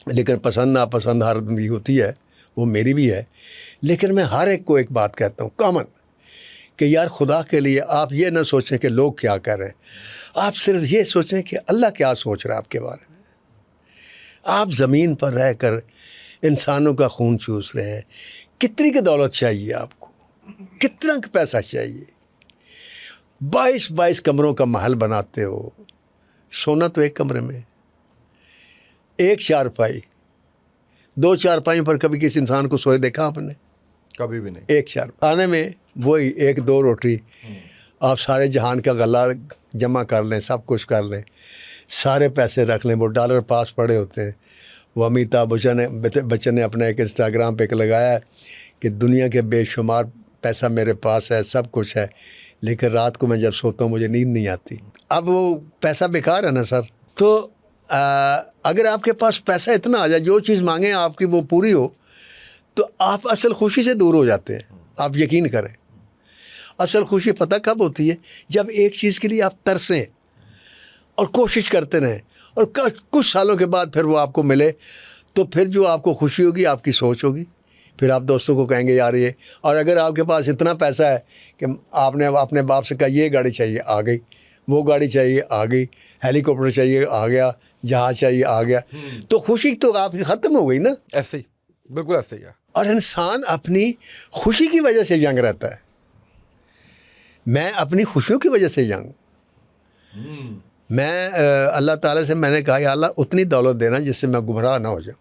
लेकिन पसंद नापसंद हर आदमी होती है, वो मेरी भी है, लेकिन मैं हर एक को एक बात कहता हूँ कॉमन, कि यार खुदा के लिए आप ये ना सोचें कि लोग क्या कर रहे हैं, आप सिर्फ ये सोचें कि अल्लाह क्या सोच रहा है आपके बारे में। आप ज़मीन पर रहकर इंसानों का खून चूस रहे हैं। कितनी की दौलत चाहिए आपको? कितना का पैसा चाहिए? 22 कमरों का महल बनाते हो, सोना तो एक कमरे में, एक चारपाई, 2 चारपाई पर कभी किसी इंसान को सोए देखा आपने? कभी भी नहीं। एक खाने में वही 1-2 रोटी, आप सारे जहान का गला जमा कर लें, सब कुछ कर लें, सारे पैसे रख लें, वो डॉलर पास पड़े होते हैं। वो अमिताभ बच्चन ने अपना एक इंस्टाग्राम पे लगाया है कि दुनिया के बेशुमार पैसा मेरे पास है, सब कुछ है, लेकिन रात को मैं जब सोता हूँ मुझे नींद नहीं आती। अब वो पैसा बेकार है ना सर। तो अगर आपके पास पैसा इतना आ जाए, जो चीज़ मांगे आपकी वो पूरी हो, तो आप असल खुशी से दूर हो जाते हैं। आप यकीन करें, असल खुशी पता कब होती है? जब एक चीज़ के लिए आप तरसें और कोशिश करते रहें, और कुछ सालों के बाद फिर वो आपको मिले, तो फिर जो आपको खुशी होगी आपकी सोच होगी। फिर आप दोस्तों को कहेंगे यार ये, और अगर आपके पास इतना पैसा है कि आपने अपने बाप से कहा ये गाड़ी चाहिए, आ गई, वो गाड़ी चाहिए, आ गई, हेलीकॉप्टर चाहिए, आ गया, जहाज चाहिए, आ गया, तो खुशी तो आपकी ख़त्म हो गई ना। ऐसे ही, बिल्कुल ऐसे ही है। और इंसान अपनी खुशी की वजह से यंग रहता है। मैं अपनी खुशियों की वजह से यंग। मैं अल्लाह ताला से मैंने कहा या अल्लाह उतनी दौलत देना जिससे मैं गुमराह ना हो जाऊँ।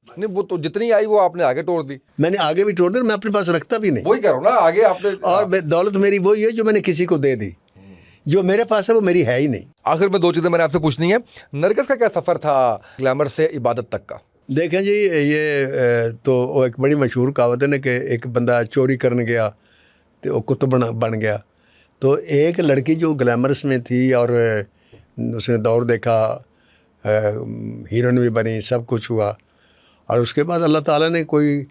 नहीं, वो तो जितनी आई वो आपने आगे तोड़ दी। मैंने आगे भी तोड़ दी, मैं अपने पास रखता भी नहीं। वही कह रहा हूँ ना, आगे आपने। और दौलत मेरी वही है जो मैंने किसी को दे दी, जो मेरे पास है वो मेरी है ही नहीं। आखिर में 2 चीज़ें मैंने आपसे पूछनी है। नरगिस का क्या सफ़र था ग्लैमर से इबादत तक का? देखें जी, ये तो वो एक बड़ी मशहूर कहावत है ना कि एक बंदा चोरी करने गया तो वो कुत्ता बन गया। तो एक लड़की जो ग्लैमरस में थी और उसने दौर देखा, हीरोइन भी बनी, सब कुछ हुआ, और उसके बाद अल्लाह ताला ने कोई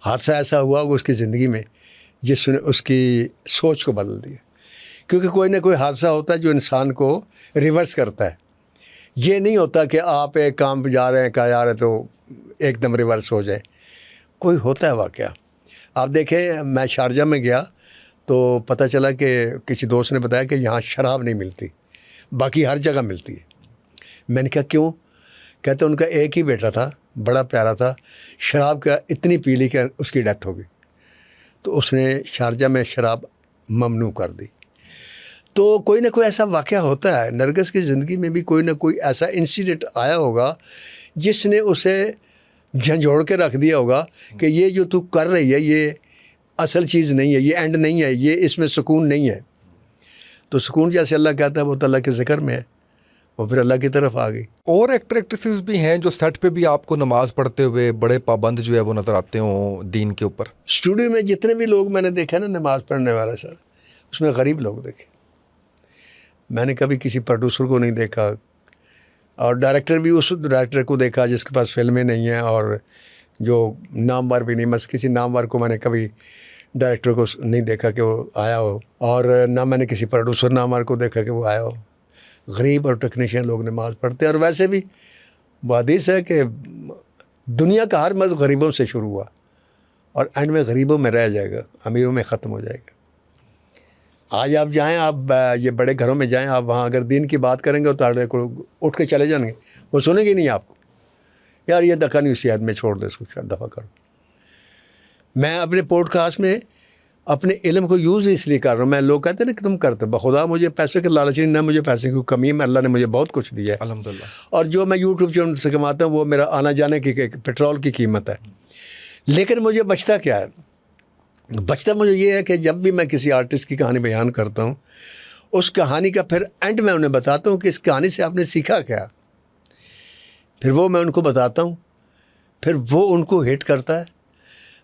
हादसा ऐसा हुआ उसकी ज़िंदगी में जिसने उसकी सोच को बदल दिया। क्योंकि कोई ना कोई हादसा होता है जो इंसान को रिवर्स करता है। ये नहीं होता कि आप एक काम पे जा रहे हैं, कहा जा रहे तो एकदम रिवर्स हो जाए। कोई होता है वाक़या। आप देखें, मैं शारजा में गया तो पता चला कि किसी दोस्त ने बताया कि यहाँ शराब नहीं मिलती, बाकी हर जगह मिलती है। मैंने कहा क्यों? कहते उनका एक ही बेटा था, बड़ा प्यारा था, शराब का इतनी पी ली कि उसकी डेथ हो गई, तो उसने शारजा में शराब ममनू कर दी। तो कोई ना कोई ऐसा वाक़या होता है। नरगिस की ज़िंदगी में भी कोई ना कोई ऐसा इंसिडेंट आया होगा जिसने उसे झंझोड़ के रख दिया होगा कि ये जो तू कर रही है ये असल चीज़ नहीं है, ये एंड नहीं है, ये इसमें सुकून नहीं है। तो सुकून जैसे अल्लाह कहता है वो तो अल्लाह के ज़िक्र में है, वो फिर अल्लाह की तरफ आ गई। और एक्टर एक्ट्रेसेस भी हैं जो सेट पे भी आपको नमाज पढ़ते हुए बड़े पाबंद जो है वो नज़र आते हो दीन के ऊपर। स्टूडियो में जितने भी लोग मैंने देखे ना नमाज़ पढ़ने वाले सर, उसमें गरीब लोग देखे। मैंने कभी किसी प्रोड्यूसर को नहीं देखा, और डायरेक्टर भी उस डायरेक्टर को देखा जिसके पास फिल्में नहीं हैं और जो नामवर भी नहीं, बस किसी नामवर को मैंने कभी डायरेक्टर को नहीं देखा कि वो आया हो, और ना मैंने किसी प्रोड्यूसर नामवर को देखा कि वो आया हो। गरीब और टेक्नीशियन लोग नमाज़ पढ़ते हैं, और वैसे भी हदीस है कि दुनिया का हर मज़ गरीबों से शुरू हुआ और एंड में गरीबों में रह जाएगा, अमीरों में ख़त्म हो जाएगा। आज आप जाएं, आप ये बड़े घरों में जाएं, आप वहाँ अगर दीन की बात करेंगे तो को उठ के चले जाएंगे, वो सुनेंगे नहीं आपको, यार ये दखा नहीं उसी आदमी, छोड़ दे इसको, दफ़ा करो। मैं अपने पॉडकास्ट में अपने इल्म को यूज़ इसलिए कर रहा हूँ। मैं लोग कहते हैं ना कि तुम करते, बखुदा मुझे पैसे के लालच नहीं, ना मुझे पैसे की कमी है, अल्लाह ने मुझे बहुत कुछ दिया है अल्हम्दुलिल्लाह। और जो मैं यूट्यूब चैनल से कमाता हूँ वो मेरा आना जाने की पेट्रोल की कीमत है। लेकिन मुझे बचता क्या है? बचता मुझे ये है कि जब भी मैं किसी आर्टिस्ट की कहानी बयान करता हूँ, उस कहानी का फिर एंड में उन्हें बताता हूँ कि इस कहानी से आपने सीखा क्या। फिर वो मैं उनको बताता हूँ, फिर वो उनको हिट करता है।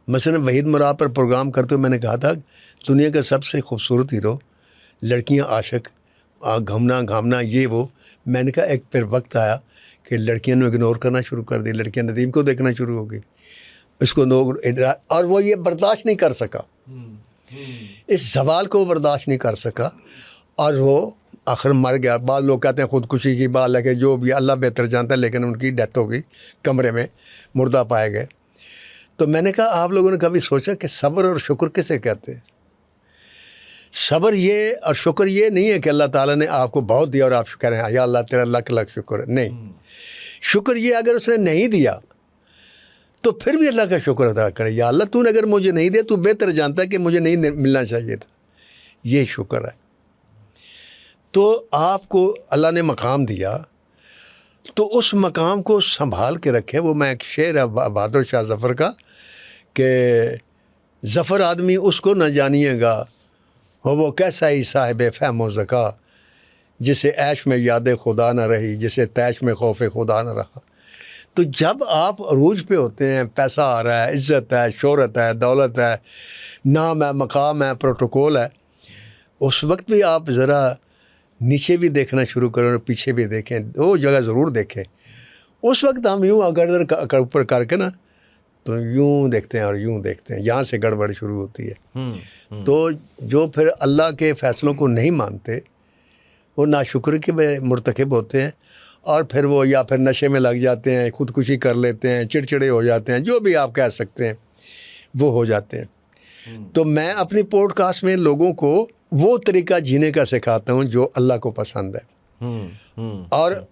मसलन वहीद मुराद पर प्रोग्राम करते हुए मैंने कहा था दुनिया का सबसे खूबसूरत हीरो, लड़कियां आशिक, घूमना घामना ये वो। मैंने कहा एक फिर वक्त आया कि लड़कियों ने इग्नोर करना शुरू कर दी, लड़कियां नदीम को देखना शुरू हो गई, इसको लोग, और वो ये बर्दाश्त नहीं कर सका, इस सवाल को बर्दाश्त नहीं कर सका और वो आखिर मर गया। बाद लोग कहते हैं ख़ुदकुशी की बात लगे, जो भी अल्लाह बेहतर जानता है, लेकिन उनकी डेथ हो गई, कमरे में मुर्दा पाए गए। तो मैंने कहा आप लोगों ने कभी सोचा कि सब्र और शुक्र किसे कहते हैं? सब्र ये और शुक्र ये नहीं है कि अल्लाह ताला ने आपको बहुत दिया और आप कह रहे हैं या अल्लाह तेरा लाख लाख शुक्र है, नहीं। शुक्र ये अगर उसने नहीं दिया तो फिर भी अल्लाह का शुक्र अदा करें, या अल्लाह तूने अगर मुझे नहीं दिया, तू बेहतर जानता है कि मुझे नहीं मिलना चाहिए था, ये शुक्र है। तो आपको अल्लाह ने मकाम दिया तो उस मकाम को संभाल के रखे। वो मैं एक शेर है बहादुर शाह ज़फ़र का कि ज़फ़र आदमी उसको न जानिएगा, हो वो कैसा ही साहिब फ़हम ज़का, जिसे ऐश में याद खुदा न रही, जिसे तैश में खौफ खुदा न रहा। तो जब आप अरूज पे होते हैं, पैसा आ रहा है, इज़्ज़त है, शोहरत है, दौलत है, नाम है, मकाम है, प्रोटोकॉल है, उस वक्त भी आप ज़रा नीचे भी देखना शुरू करें और पीछे भी देखें, वो जगह ज़रूर देखें। उस वक्त हम यूँ अगर ऊपर करके ना तो यूँ देखते हैं और यूँ देखते हैं, यहाँ से गड़बड़ शुरू होती है। तो जो फिर अल्लाह के फ़ैसलों को नहीं मानते वो नाशुक्र के मुर्तकिब होते हैं, और फिर वो या फिर नशे में लग जाते हैं, ख़ुदकुशी कर लेते हैं, चिड़चिड़े हो जाते हैं, जो भी आप कह सकते हैं वो हो जाते हैं। तो मैं अपनी पॉडकास्ट में लोगों को वो तरीका जीने का सिखाता हूँ जो अल्लाह को पसंद है। और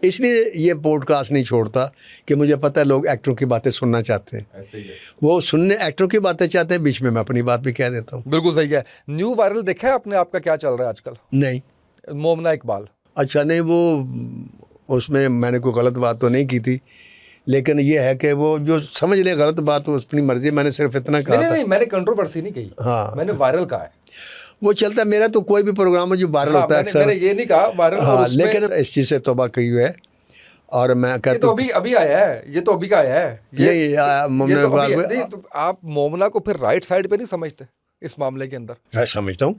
इसलिए ये पॉडकास्ट नहीं छोड़ता कि मुझे पता है लोग एक्टरों की बातें सुनना चाहते हैं, ऐसे ही है। वो सुनने एक्टरों की बातें चाहते हैं, बीच में मैं अपनी बात भी कह देता हूँ। बिल्कुल सही है। न्यू वायरल देखा है आपने, आपका क्या चल रहा है आजकल? नहीं, मोमना इकबाल। अच्छा नहीं, वो उसमें मैंने कोई गलत बात तो नहीं की थी, लेकिन ये है कि वो जो समझ ले गलत बात हो अपनी मर्जी, मैंने सिर्फ इतना कहा था। नहीं, मैंने कंट्रोवर्सी नहीं कही, हाँ, मैंने वायरल कहा है। वो चलता है, मेरा तो कोई भी प्रोग्राम है जो वायरल होता है अक्सर। मैंने ये नहीं कहा वायरल। हाँ, लेकिन इस चीज़ से तौबा की हुई है और मैं कहता ये तो अभी आया है, ये तो अभी का आया है। तो आप मोमना को फिर राइट साइड पे नहीं समझते इस मामले के अंदर? मैं समझता हूँ।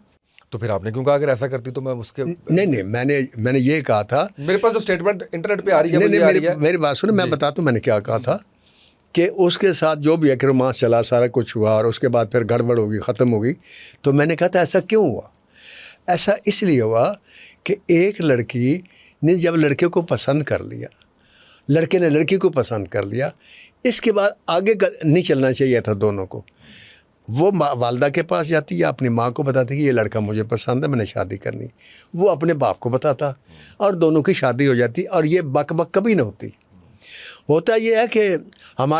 तो फिर आपने क्यों कहा अगर ऐसा करती तो मैं उसके नहीं, मैंने ये कहा था, मेरे पास जो स्टेटमेंट इंटरनेट पे आ रही है, नहीं, मेरी बात सुनो, मैं बताता हूँ मैंने क्या कहा था कि उसके साथ जो भी एक रोमांस चला, सारा कुछ हुआ और उसके बाद फिर गड़बड़ होगी, ख़त्म होगी। तो मैंने कहा था ऐसा क्यों हुआ? ऐसा इसलिए हुआ कि एक लड़की ने जब लड़के को पसंद कर लिया, लड़के ने लड़की को पसंद कर लिया, इसके बाद आगे नहीं चलना चाहिए था दोनों को। वो वालदा के पास जाती या अपनी माँ को बताती कि ये लड़का मुझे पसंद है, मैंने शादी करनी। वो अपने बाप को बताता और दोनों की शादी हो जाती, और ये बक बक कभी नहीं होती। होता ये है कि हम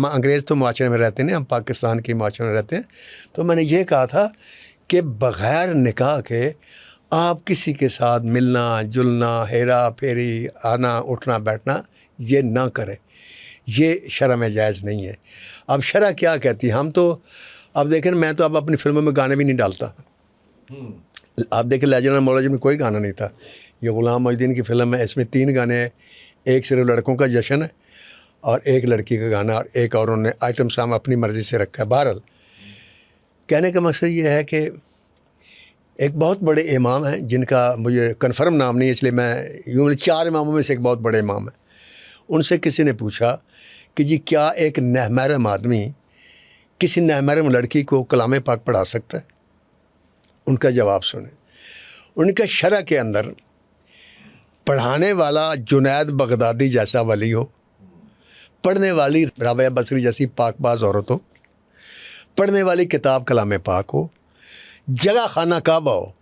अंग्रेज़ तो माशरे में रहते हैं, हम पाकिस्तान के माशरे में रहते हैं। तो मैंने ये कहा था कि बग़ैर निकाह के आप किसी के साथ मिलना जुलना, हेरा फेरी, आना उठना बैठना ये ना करें, ये शरअ में जायज़ नहीं है। अब शरअ क्या कहती है? हम तो अब देखें, मैं तो अब अपनी फिल्मों में गाने भी नहीं डालता। आप देखें लेजेंड मौलाजी में कोई गाना नहीं था, ये ग़ुलाम मोहिउद्दीन की फ़िल्म है, इसमें 3 गाने हैं, एक सिर्फ लड़कों का जश्न है और एक लड़की का गाना और एक और उन्होंने आइटम सॉन्ग अपनी मर्ज़ी से रखा है। बहरहाल कहने का मकसद ये है कि एक बहुत बड़े इमाम हैं जिनका मुझे कन्फर्म नाम नहीं है, इसलिए मैं यूँ 4 इमामों में से एक बहुत बड़े इमाम है। उनसे किसी ने पूछा कि जी क्या एक नामहरम आदमी किसी नामहरम लड़की को कलाम पाक पढ़ा सकता है? उनका जवाब सुने। उनका शरह के अंदर पढ़ाने वाला जुनैद बगदादी जैसा वली हो, पढ़ने वाली राबिया बसरी जैसी पाकबाज औरत हो, पढ़ने वाली किताब कलाम पाक हो, जगह खाना काबा हो,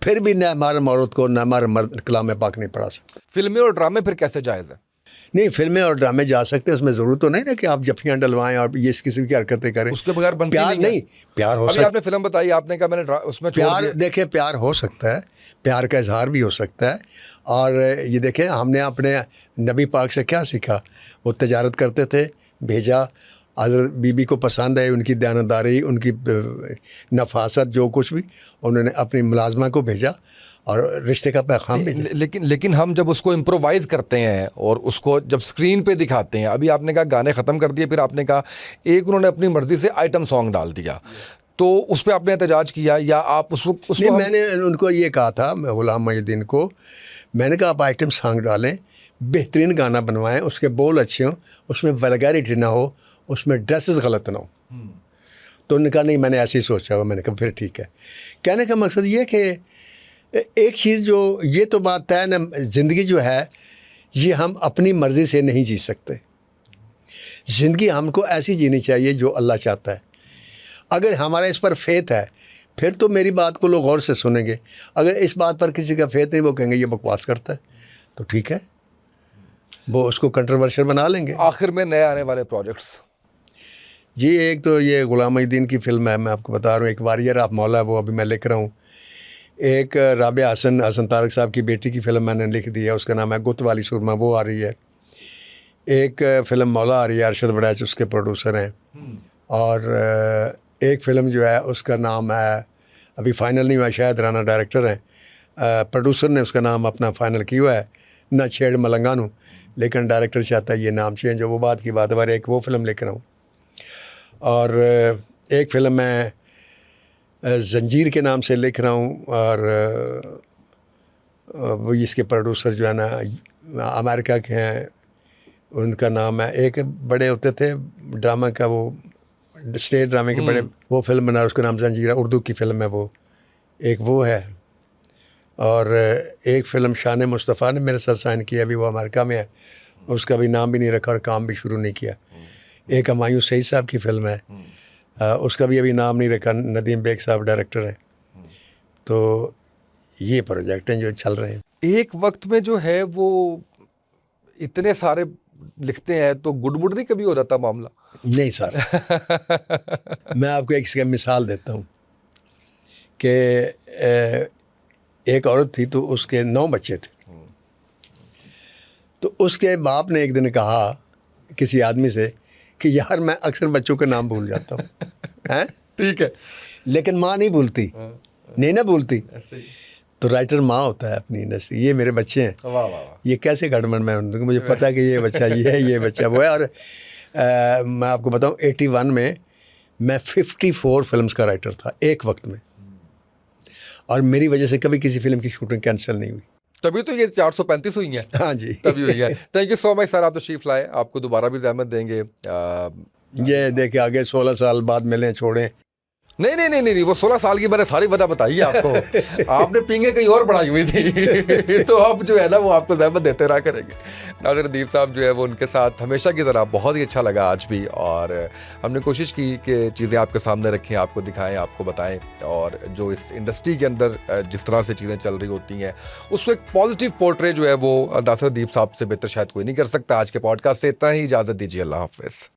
फिर भी नामहरम औरत को नामहरम मर्द कलाम पाक नहीं पढ़ा सकता। फिल्में और ड्रामे फिर कैसे जायज़ है? नहीं, फिल्में और ड्रामे जा सकते हैं, उसमें ज़रूरत तो नहीं ना कि आप जफ्फियाँ डलवाएं और ये इस किस्म की हरकतें करें। उसके बगैर बनती प्यार नहीं है। नहीं, प्यार हो अभी सकता आपने फिल्म बताई, आपने कहा मैंने उसमें छोड़ प्यार, दिया। देखिए प्यार हो सकता है, प्यार का इजहार भी हो सकता है। और ये देखें, हमने अपने नबी पाक से क्या सीखा? वो तजारत करते थे, भेजा, हज़रत बीबी को पसंद है, उनकी दयानतदारी, उनकी नफासत, जो कुछ भी, उन्होंने अपनी मुलाजमा को भेजा और रिश्ते का पैगाम भेजा। लेकिन हम जब उसको इम्प्रोवाइज़ करते हैं और उसको जब स्क्रीन पे दिखाते हैं, अभी आपने कहा गाने ख़त्म कर दिए, फिर आपने कहा एक उन्होंने अपनी मर्ज़ी से आइटम सॉन्ग डाल दिया, तो उस पर आपने एहतजाज किया या आप उसको नहीं, मैंने उनको ये कहा था, गुलाम मोहिउद्दीन को, मैंने कहा आप आइटम सॉन्ग डालें, बेहतरीन गाना बनवाएं, उसके बोल अच्छे हों, उसमें वल्गैरिटी ना हो, उसमें ड्रेसेस गलत ना हो। तो उन्होंने कहा नहीं, मैंने ऐसे ही सोचा हुआ। मैंने कहा फिर ठीक है। कहने का मकसद ये कि एक चीज़ जो ये तो बात तय ना, ज़िंदगी जो है ये हम अपनी मर्ज़ी से नहीं जी सकते। ज़िंदगी हमको ऐसी जीनी चाहिए जो अल्लाह चाहता है। अगर हमारा इस पर फेथ है, फिर तो मेरी बात को लोग गौर से सुनेंगे। अगर इस बात पर किसी का फेथ नहीं, वो कहेंगे ये बकवास करता है, तो ठीक है, वो उसको कंट्रोवर्शियल बना लेंगे। आखिर में नए आने वाले प्रोजेक्ट्स? जी, एक तो ये गुलाम मोहिउद्दीन की फ़िल्म है, मैं आपको बता रहा हूँ, एक वारियर ऑफ मौला, वो अभी मैं लिख रहा हूँ। एक राबिया हसन तारक साहब की बेटी की फ़िल्म मैंने लिख दी है, उसका नाम है गुत वाली सुरमा, वो आ रही है। एक फ़िल्म मौला आ रही है, अरशद बड़ैच उसके प्रोड्यूसर हैं। और एक फ़िल्म जो है उसका नाम है, अभी फाइनल नहीं हुआ, शायद राना डायरेक्टर हैं, प्रोड्यूसर ने उसका नाम अपना फाइनल किया हुआ है, ना छेड़ मलंगानू, लेकिन डायरेक्टर चाहता है ये नाम चेंज हो, वो बात की बात है। पर एक वो फ़िल्म लिख रहा हूँ। और एक फ़िल्म मैं जंजीर के नाम से लिख रहा हूँ, और वो इसके प्रोड्यूसर जो है ना अमेरिका के हैं, उनका नाम है, एक बड़े होते थे ड्रामा का, वो स्टेट ड्रामे के बड़े, वो फिल्म बना, उसका नाम जंजीर, उर्दू की फ़िल्म है वो, एक वो है। और एक फ़िल्म शान मुस्तफ़ा ने मेरे साथ साइन किया, अभी वो अमेरिका में है, उसका भी नाम भी नहीं रखा और काम भी शुरू नहीं किया। एक हुमायूं सईद साहब की फ़िल्म है, उसका भी अभी नाम नहीं रखा, नदीम बेग साहब डायरेक्टर हैं। तो ये प्रोजेक्ट हैं जो चल रहे हैं। एक वक्त में जो है वो इतने सारे लिखते हैं, तो गुडमुड नहीं कभी हो जाता मामला? नहीं सर, मैं आपको एक इसका मिसाल देता हूँ कि एक औरत थी, तो उसके 9 बच्चे थे। तो उसके बाप ने एक दिन कहा किसी आदमी से कि यार मैं अक्सर बच्चों के नाम भूल जाता हूँ, हैं? ठीक है, लेकिन माँ नहीं भूलती, नहीं ना भूलती। तो राइटर माँ होता है अपनी इंडस्ट्री। ये मेरे बच्चे हैं, वाह वाह वाह। ये कैसे गड़बड़ में उनको, मुझे पता है कि ये बच्चा ये है, ये बच्चा वो है। और मैं आपको बताऊँ 81 में मैं 54 फिल्म्स का राइटर था एक वक्त में, और मेरी वजह से कभी किसी फिल्म की शूटिंग कैंसिल नहीं हुई। तभी तो ये 435 हुई हैं। हाँ जी, तभी हुई है। Thank you so much sir, आप तशरीफ लाए, आपको दोबारा भी ज़हमत देंगे। ये देखे आगे 16 साल बाद मिलें छोड़ें। नहीं, वो 16 साल की मैंने सारी वजह बताई है आपको। आपने पींगे कहीं और बढ़ाई हुई थी। तो अब जो है ना वो आपको ज़हमत देते रहा करेंगे। नाज़िर अदीब साहब जो है वो, उनके साथ हमेशा की तरह बहुत ही अच्छा लगा आज भी, और हमने कोशिश की कि चीज़ें आपके सामने रखें, आपको दिखाएं, आपको बताएं, और जो इस इंडस्ट्री के अंदर जिस तरह से चीज़ें चल रही होती हैं उसको एक पॉजिटिव पोर्ट्रे जो है वो नाज़िर अदीब साहब से बेहतर शायद कोई नहीं कर सकता। आज के पॉडकास्ट से इतना ही, इजाज़त दीजिए, अल्लाह हाफ़िज़।